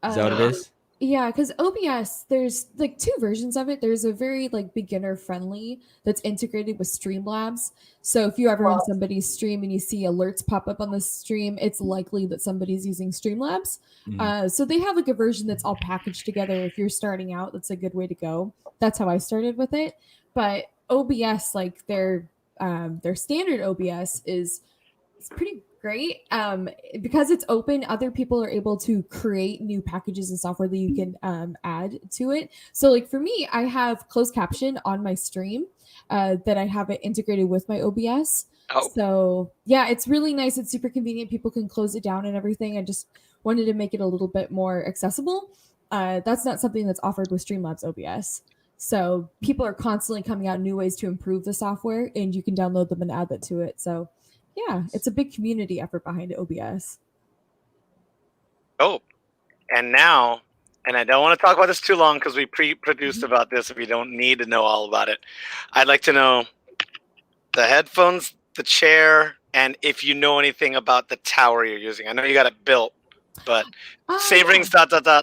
Is that what it is? Yeah, because OBS, there's like two versions of it. There's a very like beginner friendly that's integrated with Streamlabs. So if you ever in Wow. somebody's stream and you see alerts pop up on the stream, it's likely that somebody's using Streamlabs. Mhm. So they have like a version that's all packaged together. If you're starting out, that's a good way to go. That's how I started with it. But OBS, like their standard OBS is pretty great because it's open. Other people are able to create new packages and software that you can add to it. So like for me, I have closed caption on my stream that I have it integrated with my OBS. Oh. So yeah, it's really nice. It's super convenient. People can close it down and everything. I just wanted to make it a little bit more accessible. That's not something that's offered with Streamlabs OBS. So people are constantly coming out new ways to improve the software, and you can download them and add that to it. So yeah, it's a big community effort behind OBS. Oh, and now, and I don't want to talk about this too long because we pre-produced about this if you don't need to know all about it. I'd like to know the headphones, the chair, and if you know anything about the tower you're using. I know you got it built, but Saverings ...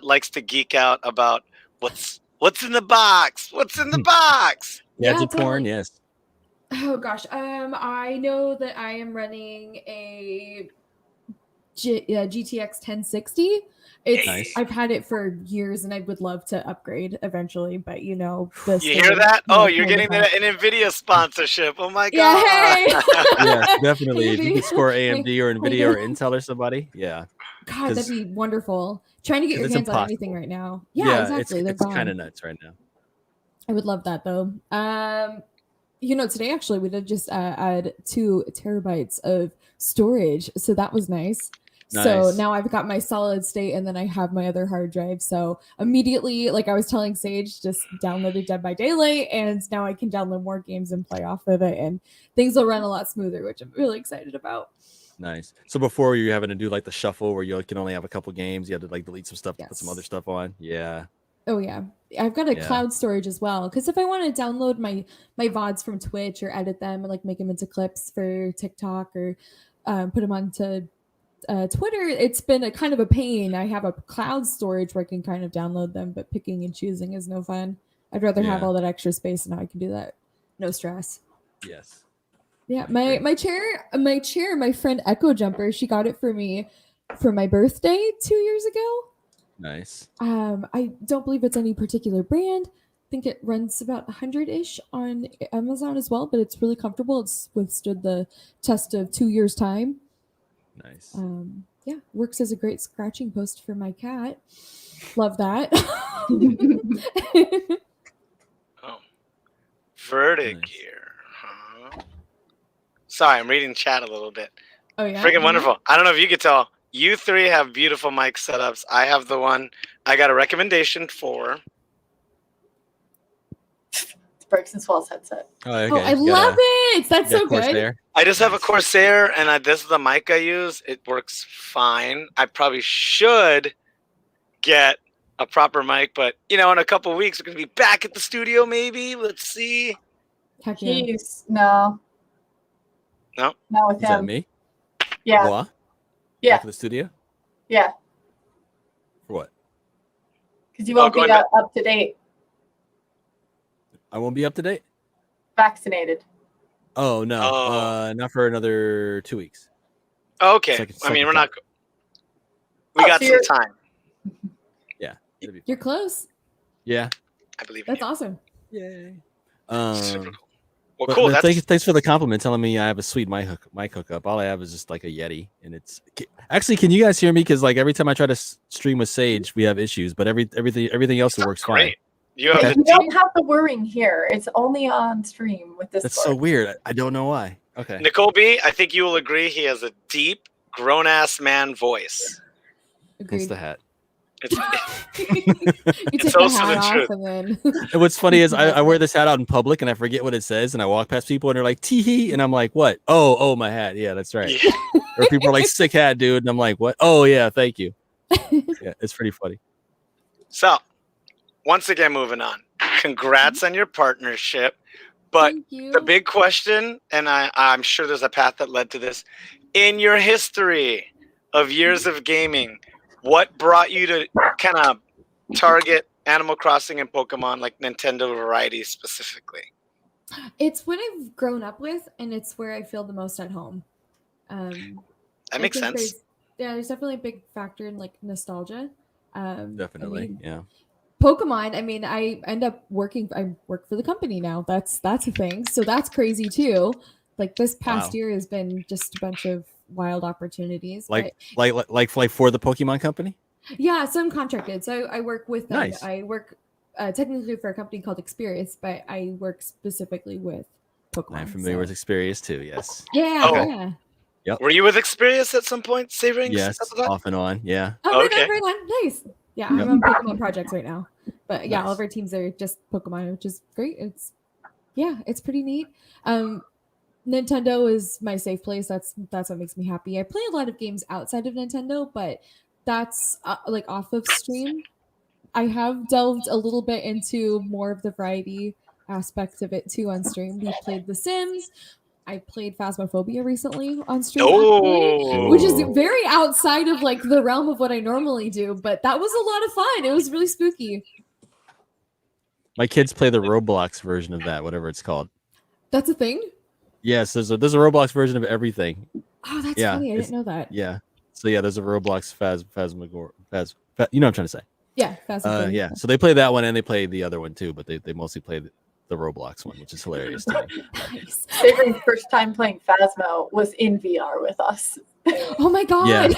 likes to geek out about what's in the box. What's in the box? Gadget Yeah, porn, totally. yes. Oh gosh, I know that I am running GTX 1060. It's Nice. I've had it for years, and I would love to upgrade eventually. But You hear that? Oh, you're getting an NVIDIA sponsorship. Oh my Yeah, god. hey. Yes, definitely. If you Maybe. could score AMD or I Nvidia or know. Intel or somebody, yeah. God, 'Cause- that'd be wonderful. Trying to get your it's hands on impossible. anything right now. Yeah, exactly. They're It's gone. kind of nuts right now. I would love that though. Today actually we did just add 2 terabytes of storage, so that was nice. So Nice. now I've got my solid state, and then I have my other hard drive. So immediately, like I was telling Sage, just downloaded Dead by Daylight, and now I can download more games and play off of it, and things will run a lot smoother, which I'm really excited about. Nice. So before you having to do like the shuffle where you can only have a couple games, you had to like delete some stuff to put some other stuff on. Yeah. Oh yeah, I've got a Yeah. cloud storage as well, because if I want to download my VODs from Twitch or edit them and like make them into clips for TikTok or put them onto Twitter, it's been a kind of a pain. I have a cloud storage where I can kind of download them, but picking and choosing is no fun. I'd rather have Yeah. all that extra space, and now I can do that, no stress. Yes. Yeah, my chair, my friend Echo Jumper, she got it for me for my birthday 2 years ago. Nice. I don't believe it's any particular brand. I think it runs about 100-ish on Amazon as well, but it's really comfortable. It's withstood the test of 2 years' time. Nice. Yeah, works as a great scratching post for my cat. Love that. Oh. Vertigear. Huh? Sorry, I'm reading chat a little bit. Oh yeah. Freaking wonderful. I don't know if you could tell. You 3 have beautiful mic setups. I have the one I got a recommendation for. It's Brooks and Swell's headset. Oh, okay. Oh, I love it. That's so good. Corsair. I just have a Corsair, and this is the mic I use. It works fine. I probably should get a proper mic, but in a couple of weeks we're gonna be back at the studio. Maybe let's see. Heck yeah. No, No, not with Is that him. me? Yeah, What? yeah, Back to the studio? yeah. For what? Because you won't be going up to date, I won't be up to date? vaccinated. Oh no. Oh. Not for another 2 weeks. Okay. Second- I mean, second we're not. time. We Oh, got so some you're- time. It'll be You're close. Yeah. I believe. That's you. awesome. Yay. Super cool. Well, But cool. That's thanks for the compliment, telling me I have a sweet mic hookup. All I have is just like a Yeti, and it's actually. Can you guys hear me? Because like every time I try to stream with Sage, we have issues, but everything else it works fine. great. You have Yeah, the you don't have the whirring here. It's only on stream with this. That's so weird. I don't know why. Okay. Nicole B. I think you will agree he has a deep, grown-ass man voice. It's Agreed. the hat. It's, You take the also the hat off, truth. and then And what's funny is I wear this hat out in public and I forget what it says, and I walk past people and they're like tee hee, and I'm like, what? Oh, my hat. Yeah, that's right. yeah. Or people are like, sick hat, dude, and I'm like, what? Oh yeah, thank you. Yeah, it's pretty funny. So, once again, moving on. Congrats on your partnership. But Thank you. the big question, and I'm sure there's a path that led to this, in your history of years of gaming, what brought you to kind of target Animal Crossing and Pokemon, like Nintendo varieties specifically? It's what I've grown up with, and it's where I feel the most at home. That makes sense. There's definitely a big factor in like nostalgia. Definitely. I mean, Yeah. Pokemon. I mean, I end up working. I work for the company now. That's a thing. So that's crazy too. Like this past Wow. year has been just a bunch of wild opportunities. Like for the Pokemon company? Yeah, so I'm contracted. So I work with them. Nice. I work technically for a company called Experience, but I work specifically with Pokemon. I'm familiar with Experience too, yes. Yeah, Oh. yeah. Were you with Experience at some point, Savoring? Yes, off and on. Yeah. Oh, right Okay. on, right on. Nice. Yeah, I'm on Pokemon projects right now. But yeah, all of our teams are just Pokemon, which is great. It's pretty neat. Nintendo is my safe place. That's what makes me happy. I play a lot of games outside of Nintendo, but that's like off of stream. I have delved a little bit into more of the variety aspect of it too on stream. We played The Sims. I played Phasmophobia recently on stream, Oh. which is very outside of like the realm of what I normally do, but that was a lot of fun. It was really spooky. My kids play the Roblox version of that, whatever it's called. That's a thing? Yes, there's a Roblox version of everything. Oh, that's Yeah, funny. I it's- didn't know that. Yeah. So yeah, there's a Roblox you know what I'm trying to say. Yeah, Phasmophobia. Yeah. So they play that one and they play the other one too, but they mostly play the Roblox one, which is hilarious to me. Nice. Savering's first time playing Phasmo was in VR with us. Oh my god.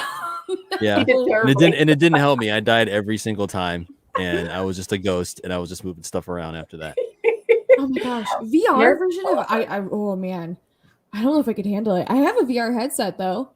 Yeah. He did And terribly. it didn't help me. I died every single time, and I was just a ghost, and I was just moving stuff around after that. Oh my gosh. VR version of oh man. I don't know if I could handle it. I have a VR headset though.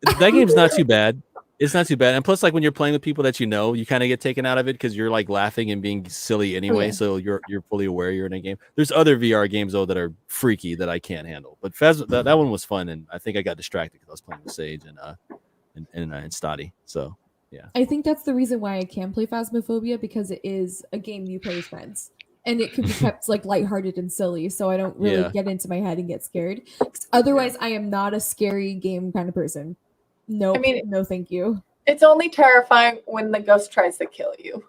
That game's not too bad. It's not too bad. And plus, like when you're playing with people that you know, you kind of get taken out of it because you're like laughing and being silly anyway. yeah. So you're fully aware you're in a game. There's other VR games though that are freaky that I can't handle. But that one was fun, and I think I got distracted because I was playing with Sage and Stotty. So yeah. I think that's the reason why I can play Phasmophobia, because it is a game you play with friends. And it can be kept like lighthearted and silly, so I don't really get into my head and get scared. 'Cause otherwise, I am not a scary game kind of person. No, I mean, no, thank you. It's only terrifying when the ghost tries to kill you.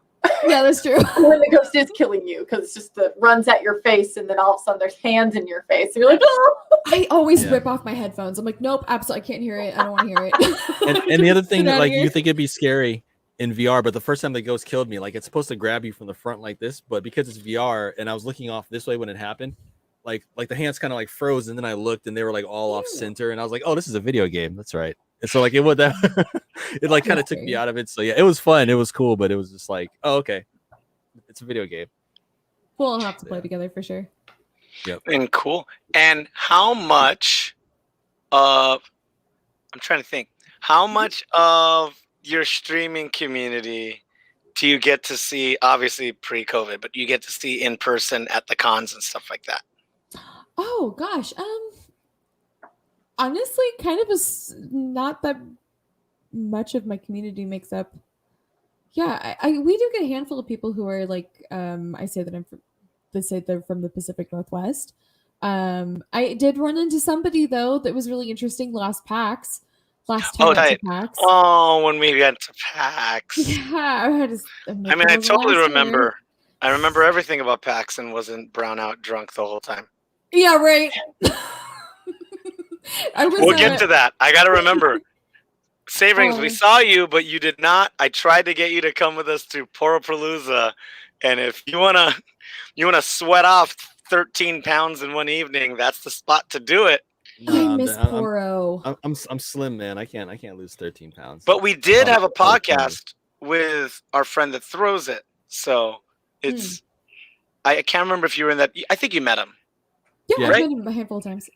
Yeah, that's true. When the ghost is killing you, because it's just runs at your face, and then all of a sudden there's hands in your face. And you're like, oh! I always rip off my headphones. I'm like, nope, absolutely, I can't hear it. I don't want to hear it. And the other thing Get that outta like here. you think it'd be scary in VR, but the first time the ghost killed me, like it's supposed to grab you from the front like this, but because it's VR and I was looking off this way when it happened, like the hands kind of like froze, and then I looked and they were like all off center, and I was like, oh, this is a video game. That's right. And so like it would that it like kind of took me out of it. So yeah, it was fun. It was cool, but it was just like, oh, okay, it's a video game. We'll have to play together for sure. Yep. And cool. And how much of I'm trying to think, how much of your streaming community do you get to see, obviously pre-COVID, but you get to see in person at the cons and stuff like that? Oh gosh, honestly, kind of not that much of my community makes up. Yeah, we do get a handful of people who are like, I say that they say they're from the Pacific Northwest. I did run into somebody though that was really interesting last PAX. Last time right. PAX. Oh, when we got to PAX. Yeah, I totally remember. I remember everything about PAX and wasn't brown out drunk the whole time. Yeah, right. We'll get to that. I got to remember. Saverings, we saw you, but you did not. I tried to get you to come with us to Porapalooza, and if you wanna sweat off 13 pounds in one evening, that's the spot to do it. I miss Poro. I'm slim, man. I can't lose 13 pounds. But we did have a podcast with our friend that throws it, so it's. I can't remember if you were in that. I think you met him. Yeah, right? I've met him a handful of times.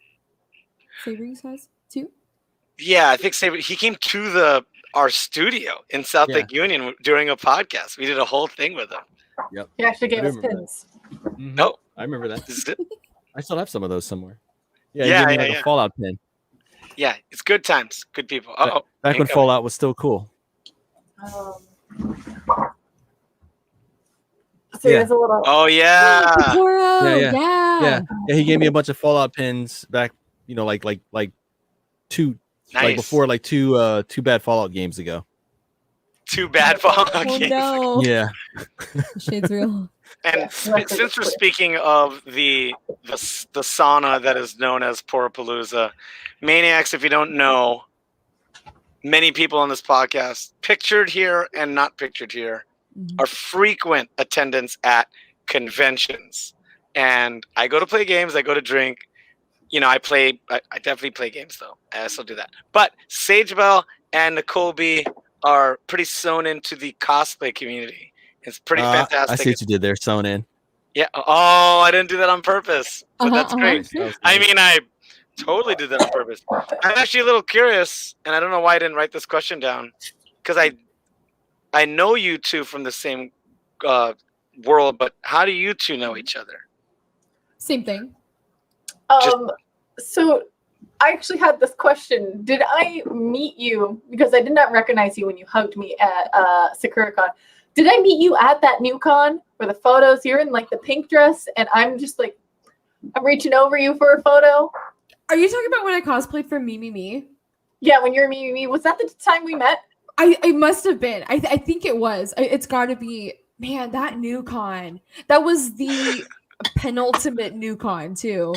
Saverings has too. Yeah, I think he came to our studio in South Lake Union during a podcast. We did a whole thing with him. Yep. He actually gave us pins. Mm-hmm. No, I remember that. This is it. I still have some of those somewhere. Yeah, yeah. A Fallout pin. Yeah, it's good times, good people. Back when Fallout was still cool. So there's a little. Oh yeah. Poro, yeah. He gave me a bunch of Fallout pins back. You know, like two. Nice. Like before, like two bad Fallout games ago. Two bad Fallout games. No. Yeah. Shades real. And since we're speaking of the sauna that is known as Porapalooza, Maniacs, if you don't know, many people on this podcast, pictured here and not pictured here, are frequent attendants at conventions. And I go to play games, I go to drink. You know, I definitely play games though. I still do that. But Sagebell and Nicole B are pretty sewn into the cosplay community. It's pretty fantastic. I see what you did there, sewn in. Yeah. Oh, I didn't do that on purpose. But that's great. I mean, I totally did that on purpose. I'm actually a little curious, and I don't know why I didn't write this question down, because I know you two from the same world, but how do you two know each other? Same thing. So I actually had this question. Did I meet you, because I did not recognize you when you hugged me at SakuraCon. Did I meet you at that new con where the photos, you're in like the pink dress and I'm just like, I'm reaching over you for a photo? Are you talking about when I cosplayed for Me? Yeah, when you're Me. Was that the time we met? I must have been. I think it was. It's got to be, man, that new con. That was the penultimate new con too.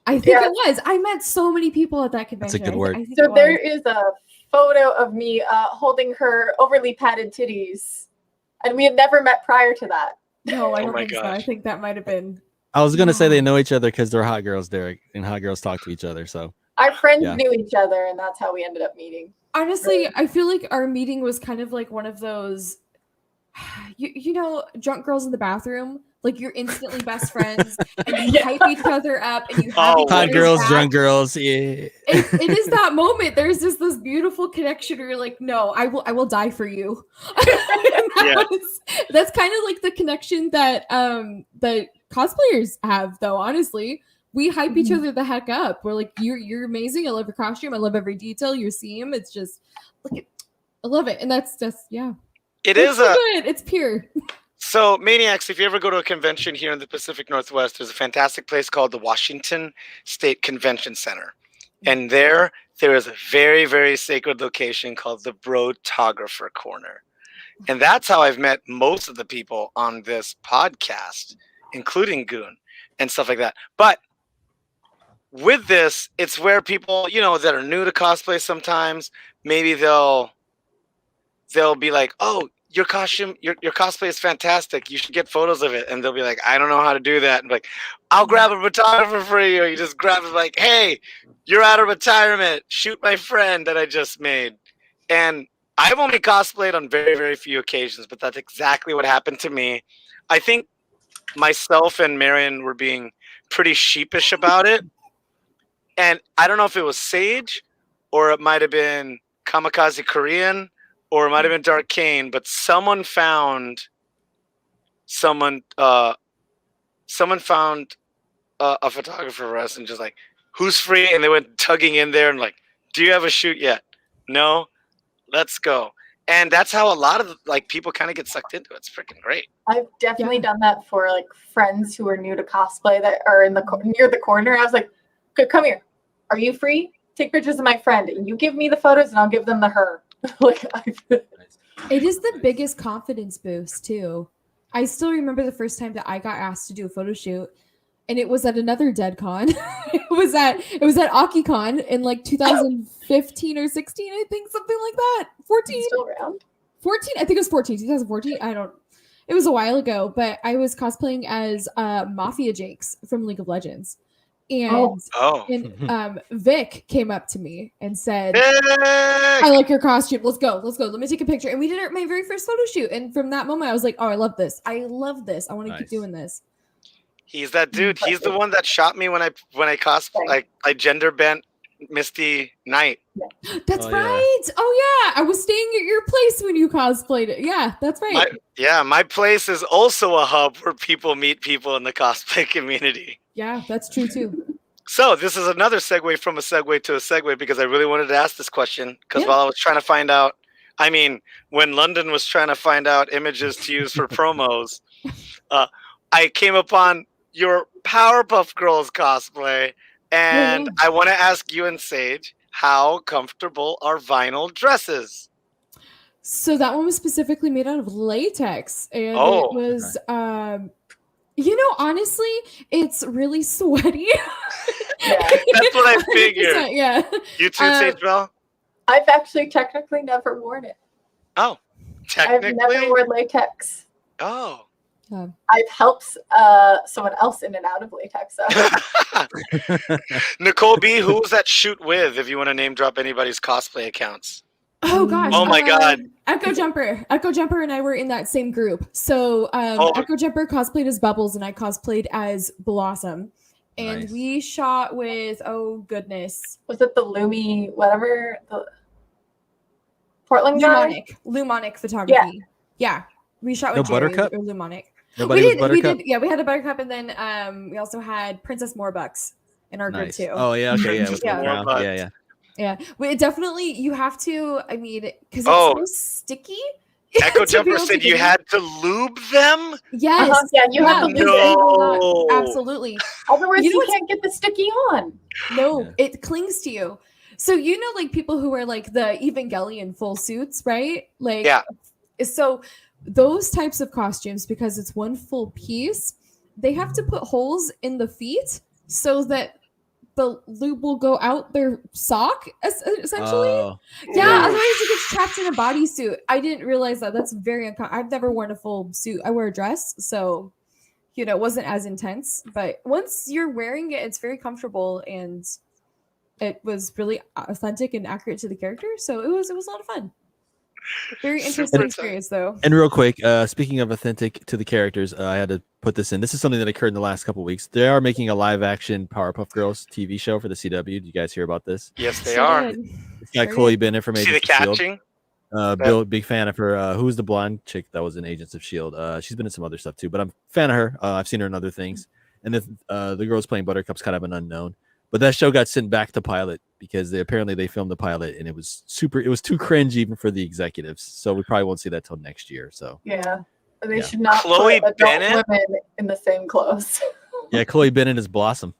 I think it was. I met so many people at that convention. That's a good word. So there is a photo of me holding her overly padded titties, and we had never met prior to that. No, I Oh don't my think so. I gosh. think that might have been. I was gonna say they know each other because they're hot girls, Derek, and hot girls talk to each other. So Our friends Yeah. knew each other, and that's how we ended up meeting. Honestly, I feel like our meeting was kind of like one of those, you know, drunk girls in the bathroom. Like you're instantly best friends, and you hype each other up, and you have Oh, each hot other's girls, back. drunk girls. Yeah. It is that moment. There's just this beautiful connection where you're like, no, I will die for you. That's kind of like the connection that that cosplayers have, though. Honestly, we hype each other the heck up. We're like, you're amazing. I love your costume. I love every detail. Your seam. It's just I love it, and that's just It It's is so a good. It's pure. so Maniacs. If you ever go to a convention here in the Pacific Northwest, there's a fantastic place called the Washington State Convention Center, and there is a very, very sacred location called the Brotographer Corner, and that's how I've met most of the people on this podcast, including Goon and stuff like that. But with this, it's where people, that are new to cosplay sometimes, maybe they'll be like, "Oh, your costume, your cosplay is fantastic. You should get photos of it." And they'll be like, "I don't know how to do that." And like, "I'll grab a photographer for you." You just grab it like, "Hey, you're out of retirement. Shoot my friend that I just made." And I've only cosplayed on very, very few occasions, but that's exactly what happened to me. I think myself and Marion were being pretty sheepish about it. And I don't know if it was Sage or it might have been Kamikaze Korean or it might have been Dark Kane, but someone found a photographer for us and just like, "Who's free?" And they went tugging in there and like, "Do you have a shoot yet?" "No." "Let's go." And that's how a lot of like people kind of get sucked into it. It's freaking great. I've definitely done that for like friends who are new to cosplay that are in the near the corner. I was like, "Good, come here. Are you free? Take pictures of my friend. And you give me the photos, and I'll give them to her." It is the biggest confidence boost too. I still remember the first time that I got asked to do a photo shoot, and it was at another Dead Con. it was at AkiCon in like 2015 or 16, I think, something like that. 14. Still around. 14, I think it was 2014. It was a while ago, but I was cosplaying as Mafia Jakes from League of Legends. And Vic came up to me and said, "I like your costume. Let's go. Let me take a picture." And we did my very first photo shoot. And from that moment, I was like, "Oh, I love this. I want to keep doing this." He's that dude. He's the one that shot me when I cosplay. I gender bent Misty Knight. That's right. Yeah. Oh yeah, I was staying at your place when you cosplayed it. Yeah, that's right. My place is also a hub where people meet people in the cosplay community. Yeah, that's true too. So this is another segue from a segue to a segue because I really wanted to ask this question because while I was trying to find out, when London was trying to find out images to use for promos, I came upon your Powerpuff Girls cosplay, and I want to ask you and Sage, how comfortable are vinyl dresses? So that one was specifically made out of latex, and it was, honestly, it's really sweaty. That's what I figured. Yeah. You too, Sage Bell? I've actually technically never worn it. Oh, technically? I've never worn latex. Oh. I've helped someone else in and out of latex. So. Nicole B, who was that shoot with, if you want to name drop anybody's cosplay accounts? Oh gosh! Oh my God! Echo Jumper, and I were in that same group. So Echo Jumper cosplayed as Bubbles, and I cosplayed as Blossom, and we shot with was it the Lumi whatever the Portland guy? Lumonic photography. Yeah, we shot with Jerry or Lumonic. Nobody was Buttercup? We had a Buttercup, and then we also had Princess Morbucks in our group too. Oh yeah, okay, yeah. Yeah, but it definitely, you have to, because it's so sticky. Echo Jumper said you had to lube them? Yes. Yeah, you have to lube them. Absolutely. Otherwise, you can't get the sticky on. No, it clings to you. So, like people who wear like the Evangelion full suits, right? Like, so those types of costumes, because it's one full piece, they have to put holes in the feet so that the lube will go out their sock, essentially. Oh, Yeah, Ooh. otherwise it gets trapped in a bodysuit. I didn't realize that. That's very uncomfortable. I've never worn a full suit. I wear a dress, so it wasn't as intense. But once you're wearing it, it's very comfortable, and it was really authentic and accurate to the character. So it was a lot of fun. Very Super interesting tight. experience, though. and real quick, speaking of authentic to the characters, I had to put this in. This is something that occurred in the last couple weeks. They are making a live action Powerpuff Girls TV show for the CW. Did you guys hear about this? Yes, they Sure are. did. It's got Sure Chloe did. Bennett from See the Agents of Shield. catching? Bill, big fan of her. Who was the blonde chick that was in Agents of Shield? She's been in some other stuff too, but I'm a fan of her. I've seen her in other things. And the girls playing Buttercup's kind of an unknown. But that show got sent back to pilot because apparently they filmed the pilot and it was too cringe even for the executives. So we probably won't see that till next year. So Yeah. They Yeah. should not Chloe put adult Bennett? women in the same clothes. yeah, Chloe Bennett is Blossom.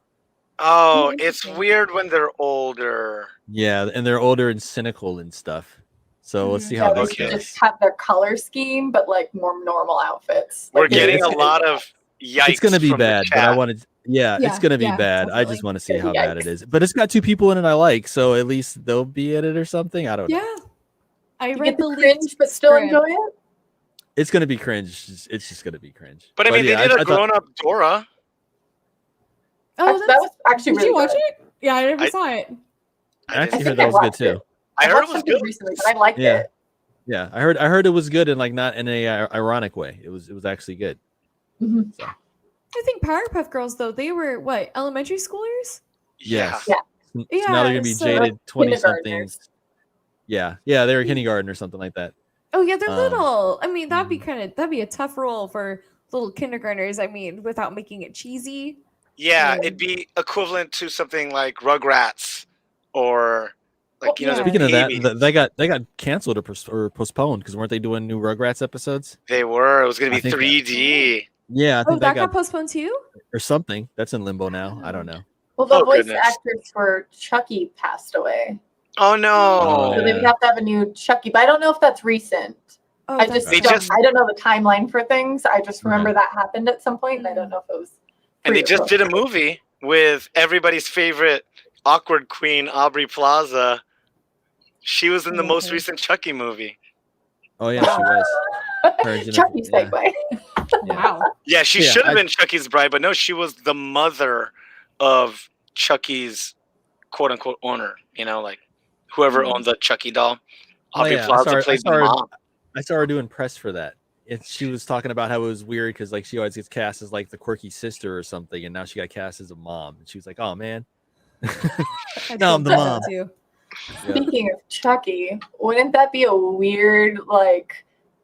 Oh, it's Interesting. weird when they're older. Yeah, and they're older and cynical and stuff. So let's see Yeah, how they this should goes. just have their color scheme, but like more normal outfits. We're Like, Yeah, getting a it's- lot of yikes. It's gonna be from the bad, but I chat. wanted. Yeah, Yeah, it's gonna be yeah, bad. I definitely. just want to see It's how gonna be bad it yikes. is. But it's got 2 people in it I like, so at least they'll be in it or something. I don't know. Yeah. I you read get the the cringe, leaked but still script. enjoy it. It's gonna be cringe. It's just gonna be cringe. But I mean, yeah, they did a thought- grown-up Dora. Oh, That was actually did really you watch good. it? Yeah, I never I- saw it. I actually think heard that I was good watched too. it. I heard watched it was something good. recently, but I liked Yeah. it. Yeah, I heard it was good and like not in a ironic way. It was actually good. Mhm. I think Powerpuff Girls, though, they were what, elementary schoolers? Yes. Yeah. So now they're Yeah, gonna be so- jaded 20 somethings. Kindergartners. Yeah, they were kindergarten or something like that. Oh yeah, they're Um, little. I mean, mhm. that'd be a tough role for little kindergartners. I mean, without making it cheesy. Yeah, Yeah. it'd be equivalent to something like Rugrats, or like Well, yeah. the Speaking of that, babies. they got canceled or postponed because weren't they doing new Rugrats episodes? They were. It was gonna I be think that- 3D. Yeah, I Oh, think that got postponed too. or something. That's in limbo now. I don't know. Well, the Oh, voice goodness. actress for Chucky passed away. Oh no! Oh, So they would yeah. have to have a new Chucky, but I don't know if that's recent. Oh, I that's just They don't, just- I don't know the timeline for things. I just Okay. remember that happened at some point, and I don't know if it was. And they pre or just did a post. movie with everybody's favorite awkward queen, Aubrey Plaza. She was in the Oh, most okay. recent Chucky movie. Oh yeah, she was. Her and Jennifer- Chucky yeah. segue. Wow. Yeah, she Yeah, should have I- been Chucky's bride, but no, she was the mother of Chucky's quote unquote owner. Like whoever Mhm. owned the Chucky doll. Oh, Aubrey yeah, I Plaza saw her- played I saw the her- mom. I saw her doing press for that. She was talking about how it was weird because like she always gets cast as like the quirky sister or something, and now she got cast as a mom. And she was like, "Oh man." I No, I'm the feel mom. bad too. Yeah. Speaking of Chucky, wouldn't that be a weird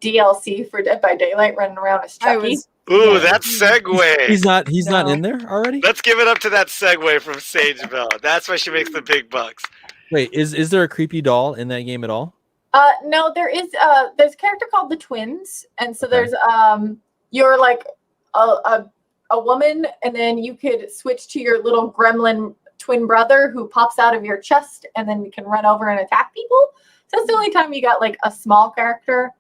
DLC for Dead by Daylight running around as I Chucky? was Ooh, Yeah. that segue. He's not No. in there already. Let's give it up to that segue from Sage Bell. That's why she makes the big bucks. Wait, is there a creepy doll in that game at all? No, there's a character called the Twins, and so Okay. there's you're like a woman, and then you could switch to your little gremlin twin brother who pops out of your chest, and then you can run over and attack people. So that's the only time you got like a small character.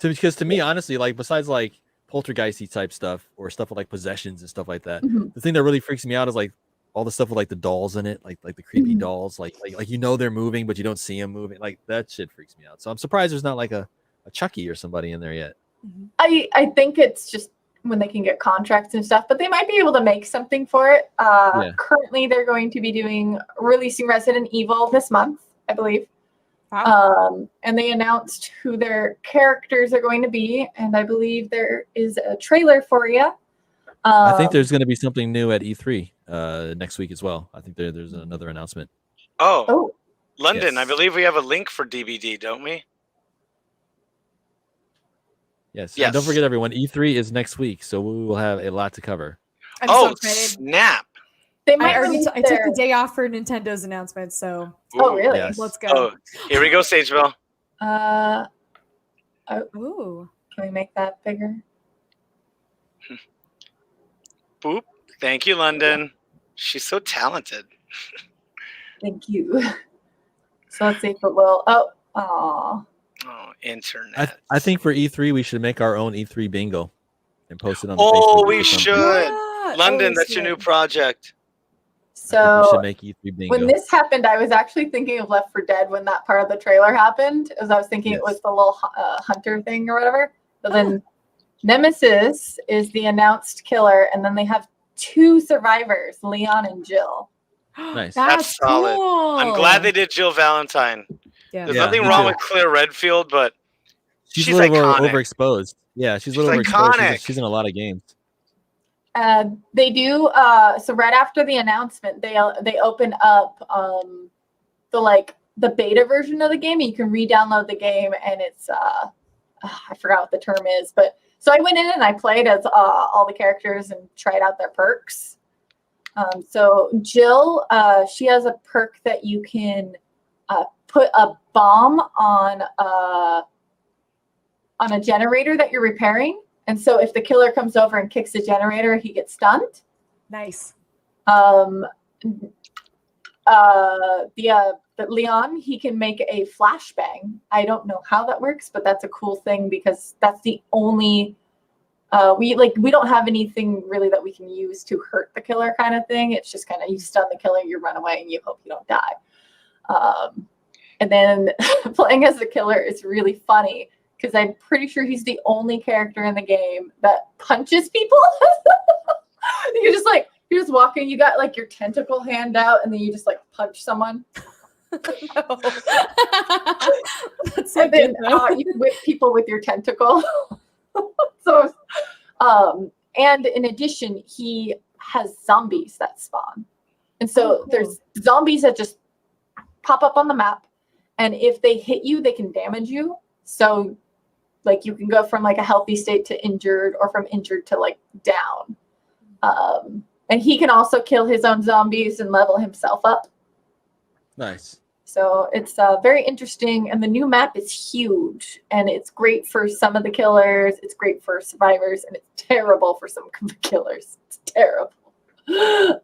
Because to me, honestly, like besides like poltergeisty type stuff or stuff with like possessions and stuff like that, Mhm. the thing that really freaks me out is like all the stuff with like the dolls in it, like the creepy Mhm. dolls, like they're moving but you don't see them moving. Like that shit freaks me out. So I'm surprised there's not like a Chucky or somebody in there yet. I think it's just when they can get contracts and stuff, but they might be able to make something for it. Yeah. Currently, they're going to be releasing Resident Evil this month, I believe. wow. And they announced who their characters are going to be, and I believe there is a trailer for you. I think there's going to be something new at E3 next week as well. I think there's another announcement. Oh, London, I Yes. believe we have a link for DVD, don't we? Yes. Yes. And don't forget, everyone, E3 is next week, so we will have a lot to cover. I'm so Oh, excited. snap. they I might already release I took their- the day off for Nintendo's announcement, so Oh, Ooh. really? Yes. let's go. Oh, here we go, Sage Bell. Uh, Ooh. can we make that bigger? Boop. Thank you, London. She's so talented. Thank you. So let's see if it will. Oh, Oh, internet. I think for E3 we should make our own E3 bingo and post it on. Oh, Facebook or we something. should. Yeah. London, Oh, that's your shit. new project. I think we So should make E3 bingo. when this happened, I was actually thinking of Left 4 Dead when that part of the trailer happened, as I was thinking it was the little hunter thing or whatever. But then Nemesis is the announced killer, and then they have 2 survivors, Leon and Jill. Nice. That's solid. Cool. I'm glad they did Jill Valentine. Yeah. There's Yeah, nothing me wrong too. with Claire Redfield, but She's she's a little iconic. overexposed. Yeah, she's a She's little overexposed. iconic. She's in a lot of games. They do. So right after the announcement, they open up the beta version of the game. And you can re-download the game, and it's I forgot what the term is, but so I went in and I played as all the characters and tried out their perks. So Jill, she has a perk that you can put a bomb on a generator that you're repairing. And so if the killer comes over and kicks the generator, he gets stunned. Nice. The Leon, he can make a flashbang. I don't know how that works, but that's a cool thing because that's the only we don't have anything really that we can use to hurt the killer kind of thing. It's just kind of you stun the killer, you run away, and you hope you don't die. And then playing as the killer is really funny because I'm pretty sure he's the only character in the game that punches people. You're just walking, you got like your tentacle hand out, and then you just like punch someone. No. That's And then though. you can whip people with your tentacle. So, and in addition, he has zombies that spawn. And so cool. there's zombies that just pop up on the map. And if they hit you, they can damage you. So like you can go from like a healthy state to injured, or from injured to like down. And he can also kill his own zombies and level himself up. Nice. So it's very interesting, and the new map is huge, and it's great for some of the killers. It's great for survivors, and it's terrible for some killers. It's terrible.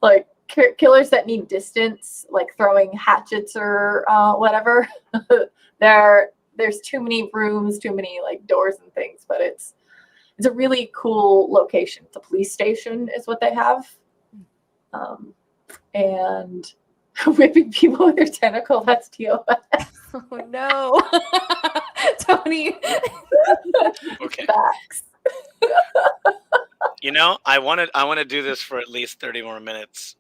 Like killers that need distance, like throwing hatchets or whatever. There's too many rooms, too many like doors and things, but it's a really cool location. It's a police station is what they have. And whipping people with your tentacle, that's TOS. Oh no. Tony. Okay. Facts. You know, I want to do this for at least 30 more minutes.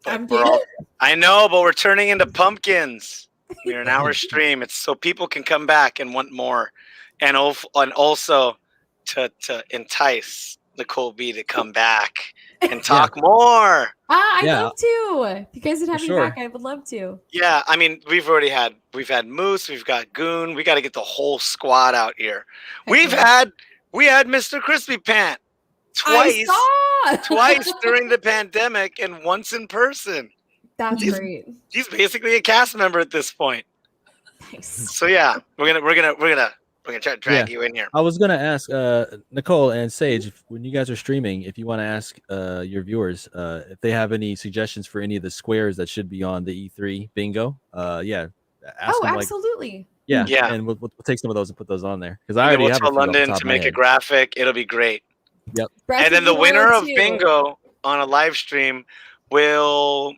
But I'm we're doing I know, but we're turning into pumpkins. We're an hour stream. It's so people can come back and want more, and also to entice Nicole B to come back and talk more. I'd Yeah. love to. If you guys would have For me sure. back, I would love to. Yeah, I mean, we've had Moose, we've got Goon, we got to get the whole squad out here. We had Mr. Crispy Pant twice I saw. twice during the pandemic, and once in person. That's He's- great. He's basically a cast member at this point. Nice. So yeah, we're gonna try to drag you in here. I was gonna ask Nicole and Sage, when you guys are streaming, if you want to ask your viewers if they have any suggestions for any of the squares that should be on the E3 bingo. Yeah, ask them, like, Absolutely. yeah, Yeah. and we'll take some of those and put those on there because I Maybe already we'll have a tell few off the London top to of my make a head. graphic. It'll be great. Breath And then of the winner Wild of 2. bingo on a live stream will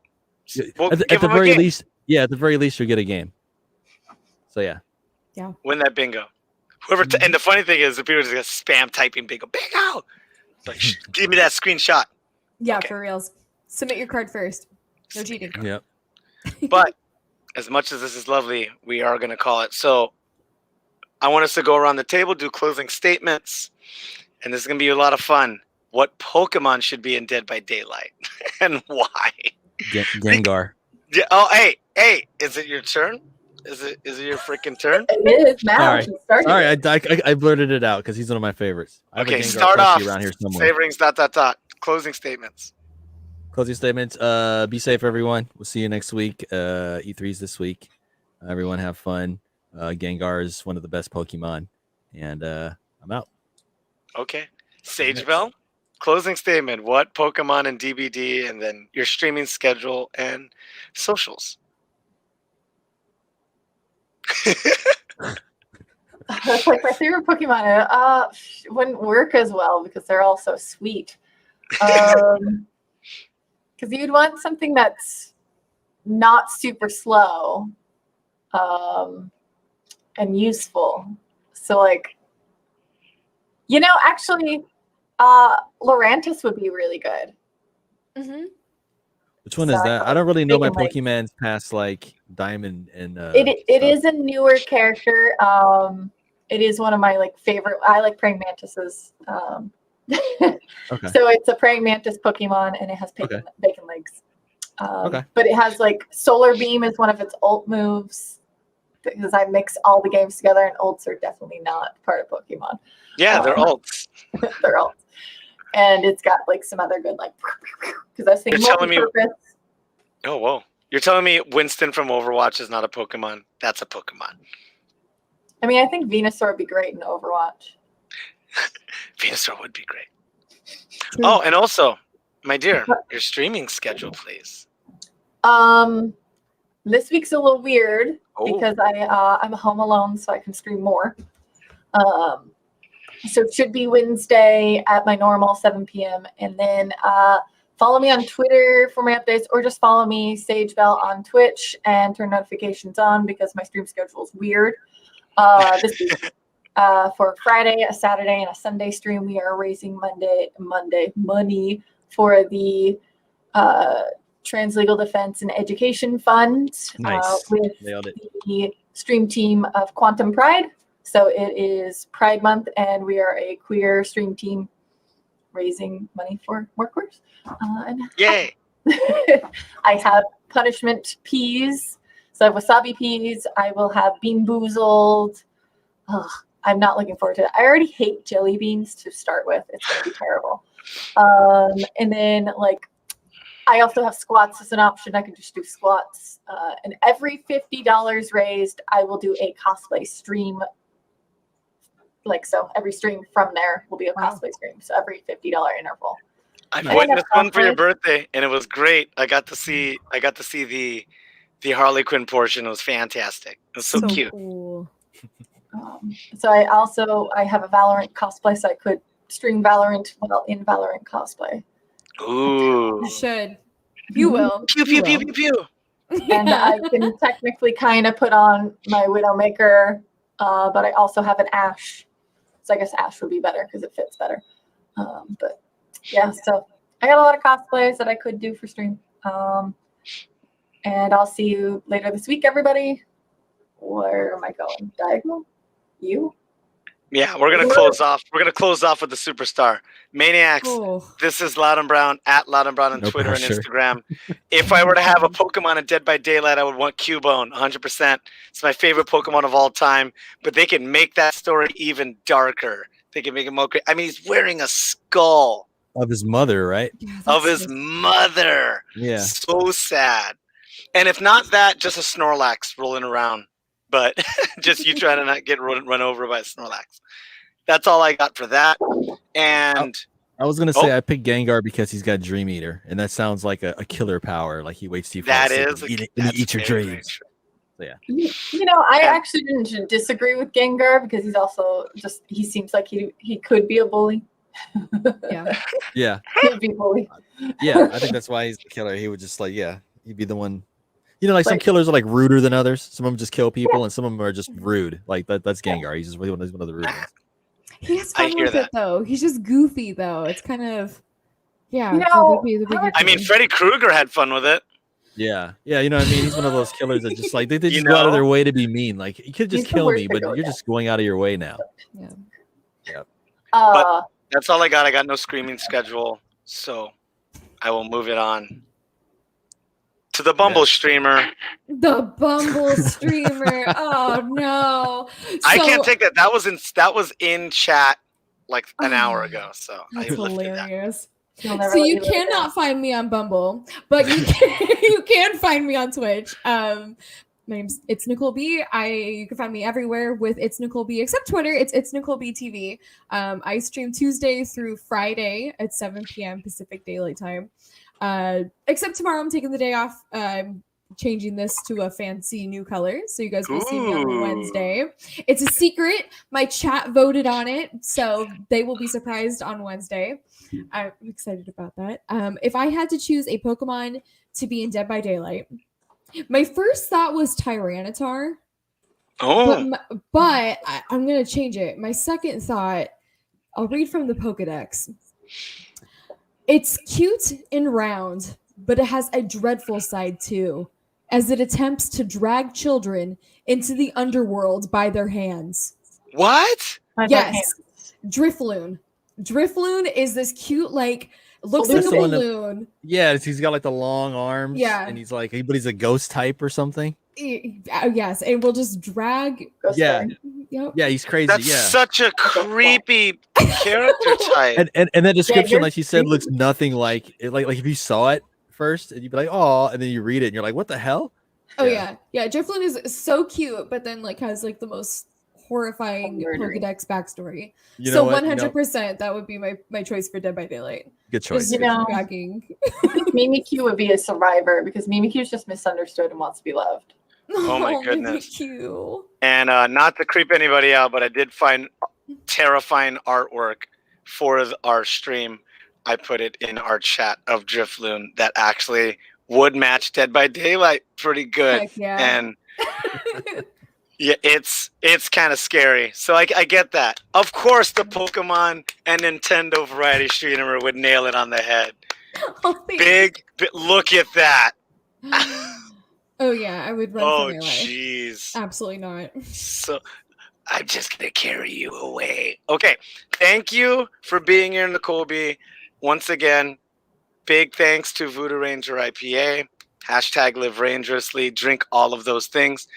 we'll At give the them a very game. least, yeah, at the very least, you'll get a game. So yeah, Win that bingo. Whoever and the funny thing is, the people are just gonna spam typing bingo. Bingo! It's like, give me that screenshot. Yeah, Okay. for reals. Submit your card first. No cheating. yep. But as much as this is lovely, we are gonna call it. So I want us to go around the table, do closing statements, and this is gonna be a lot of fun. What Pokemon should be in Dead by Daylight and why? Gengar. Yeah, oh, hey, is it your turn? Is it your freaking turn? It is now. Sorry. He started Sorry, it. I blurted it out because he's one of my favorites. I have a Okay, Gengar start plushie off. around here somewhere. Saverings. ... Closing statements. Closing statements. Be safe, everyone. We'll see you next week. E3's this week. Everyone have fun. Gengar is one of the best Pokemon, and I'm out. Okay. Sage Bell, closing statement. What Pokemon and DBD, and then your streaming schedule and socials. That's like my favorite Pokemon. Wouldn't work as well because they're all so sweet. Because you'd want something that's not super slow, and useful. So like, actually, Lurantis would be really good. Mm-hmm. Which one is that? I don't really know my Bacon legs. Pokemons past like Diamond and It stuff. is a newer character. It is one of my like favorite. I like praying mantises. Okay. So it's a praying mantis Pokemon, and it has bacon legs. Okay. But it has like Solar Beam is one of its ult moves, because I mix all the games together, and ults are definitely not part of Pokemon. Yeah, they're ults. They're ults. And it's got like some other good like, because I was thinking You're telling me- multi-purpose. Oh, whoa. You're telling me Winston from Overwatch is not a Pokemon? That's a Pokemon. I mean, I think Venusaur would be great in Overwatch. Venusaur would be great. True. Oh, and also, my dear, your streaming schedule, please. This week's a little weird Oh. because I'm home alone, so I can stream more. So it should be Wednesday at my normal 7 p.m. And then follow me on Twitter for my updates, or just follow me, Sage Bell, on Twitch, and turn notifications on because my stream schedule is weird. This week, for Friday, a Saturday, and a Sunday stream, we are raising money for the Trans Legal Defense and Education Fund Nice. with Nailed it. the stream team of Quantum Pride. So it is Pride Month, and we are a queer stream team raising money for workers. Yay. I have punishment peas. So I have wasabi peas. I will have bean boozled. Ugh, I'm not looking forward to it. I already hate jelly beans to start with. It's going to be terrible. And then like, I also have squats as an option. I can just do squats. And every $50 raised, I will do a cosplay stream. Like, so every stream from there will be a cosplay stream. So every $50 interval. I Nice. witnessed one for your birthday, and it was great. I got to see the Harley Quinn portion. It was fantastic. It was so cute. Cool. So I have a Valorant cosplay, so I could stream Valorant while in Valorant cosplay. Ooh. You should. You will. Pew pew You pew will. pew pew. And I can technically kind of put on my Widowmaker, but I also have an Ash. So I guess Ash would be better because it fits better. But yeah, so I got a lot of cosplays that I could do for stream. And I'll see you later this week, everybody. Where am I going? Diagonal? You? Yeah, we're gonna close off. We're gonna close off with the superstar Maniacs. Oh. This is Loud and Brown at Loud and Brown on No Twitter pressure. and Instagram. If I were to have a Pokemon in Dead by Daylight, I would want Cubone, 100%. It's my favorite Pokemon of all time. But they can make that story even darker. They can make it more. I mean, he's wearing a skull Of his mother, right? Yeah, of that's his so- mother. Yeah. So sad. And if not that, just a Snorlax rolling around. But just you trying to not get run over by a Snorlax. That's all I got for that. And I was gonna say I picked Gengar because he's got Dream Eater, and that sounds like a killer power. Like he waits till you fall that asleep is and he that's eats your very, very dreams. true. You know, I actually didn't disagree with Gengar because he's also just, he seems like he could be a bully. Yeah. Yeah, He'd be a bully. yeah. I think that's why he's the killer. He would just like, yeah, he'd be the one. You know, like some Like- killers are like ruder than others. Some of them just kill people, and some of them are just rude. Like that's Gengar. He's just one of the rude ones. He has I fun hear with that. it though. He's just goofy though. It's kind of yeah. You it's know, the bigger I mean, thing. Freddy Krueger had fun with it. Yeah, yeah. You know what I mean? He's one of those killers that just like they You just go out of know? their way to be mean. Like you could just He's the kill worst me, to but go you're against. just going out of your way now. That's all I got. I got no screaming schedule, so I will move it on to the Bumble streamer. The Bumble streamer. Oh no! I So- can't take that. That was in chat like an hour Oh, ago. So That's I lifted that. hilarious. He'll never So let you live it cannot down. find me on Bumble, but you can, you can find me on Twitch. My name's It's Nicole B. You can find me everywhere with It's Nicole B, except Twitter. It's Nicole B TV. I stream Tuesday through Friday at 7 p.m. Pacific Daylight Time. Except tomorrow, I'm taking the day off. I'm changing this to a fancy new color. So you guys will see me on Ooh. Wednesday. It's a secret. My chat voted on it, so they will be surprised on Wednesday. I'm excited about that. If I had to choose a Pokemon to be in Dead by Daylight, my first thought was Tyranitar. Oh, But I'm going to change it. My second thought, I'll read from the Pokedex. It's cute and round, but it has a dreadful side too, as it attempts to drag children into the underworld by their hands. what? Yes, Drifloon. Drifloon is this cute, like, looks like That's a the one that- balloon. Yeah, he's got like the long arms. Yeah. And he's like, but he's a ghost type or something. Yes, and we'll just drag. Yeah. Yep. Yeah, he's crazy. That's yeah. such a creepy character type. And that description, you're like she said, creepy. looks nothing like it. Like if you saw it first, and you'd be like, "Oh," and then you read it, and you're like, "What the hell?" Oh yeah. Drifloon is so cute, but then like has like the most horrifying Murdery. Pokedex backstory. You So know what? 100% that would be my choice for Dead by Daylight. Good choice. You know, Dragging. Mimikyu would be a survivor because Mimikyu is just misunderstood and wants to be loved. Oh my goodness. Cute. And not to creep anybody out, but I did find terrifying artwork for our stream. I put it in our chat of Drifloon that actually would match Dead by Daylight pretty good. Heck yeah. And yeah, it's kind of scary. So I get that. Of course, the Pokemon and Nintendo variety streamer would nail it on the head. Big, look at that. Oh yeah, I would run Oh, for my life. jeez. Absolutely not. So I'm just going to carry you away. Okay. Thank you for being here, Nicole B. Once again, big thanks to Voodoo Ranger IPA. Hashtag live dangerously. Drink all of those things.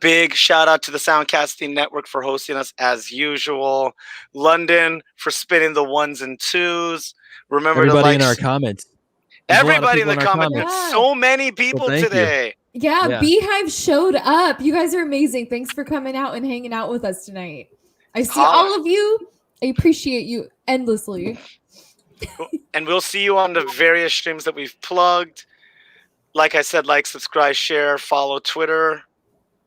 Big shout out to the Soundcasting Network for hosting us as usual. London for spinning the ones and twos. Remember Everybody to like in our comments. There's a lot of everybody in people the comments. comments. Yeah. So many people thank you. today. Yeah, Yeah. Beehive showed up. You guys are amazing. Thanks for coming out and hanging out with us tonight. I see Holla. all of you. I appreciate you endlessly. And we'll see you on the various streams that we've plugged. Like I said, like, subscribe, share, follow Twitter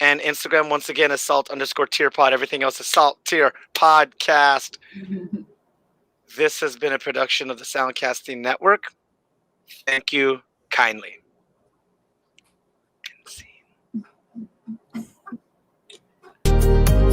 and Instagram. Once again, assault_tierpod. Everything else, Assault Tier Podcast. This has been a production of the Soundcasting Network. Thank you kindly. End scene.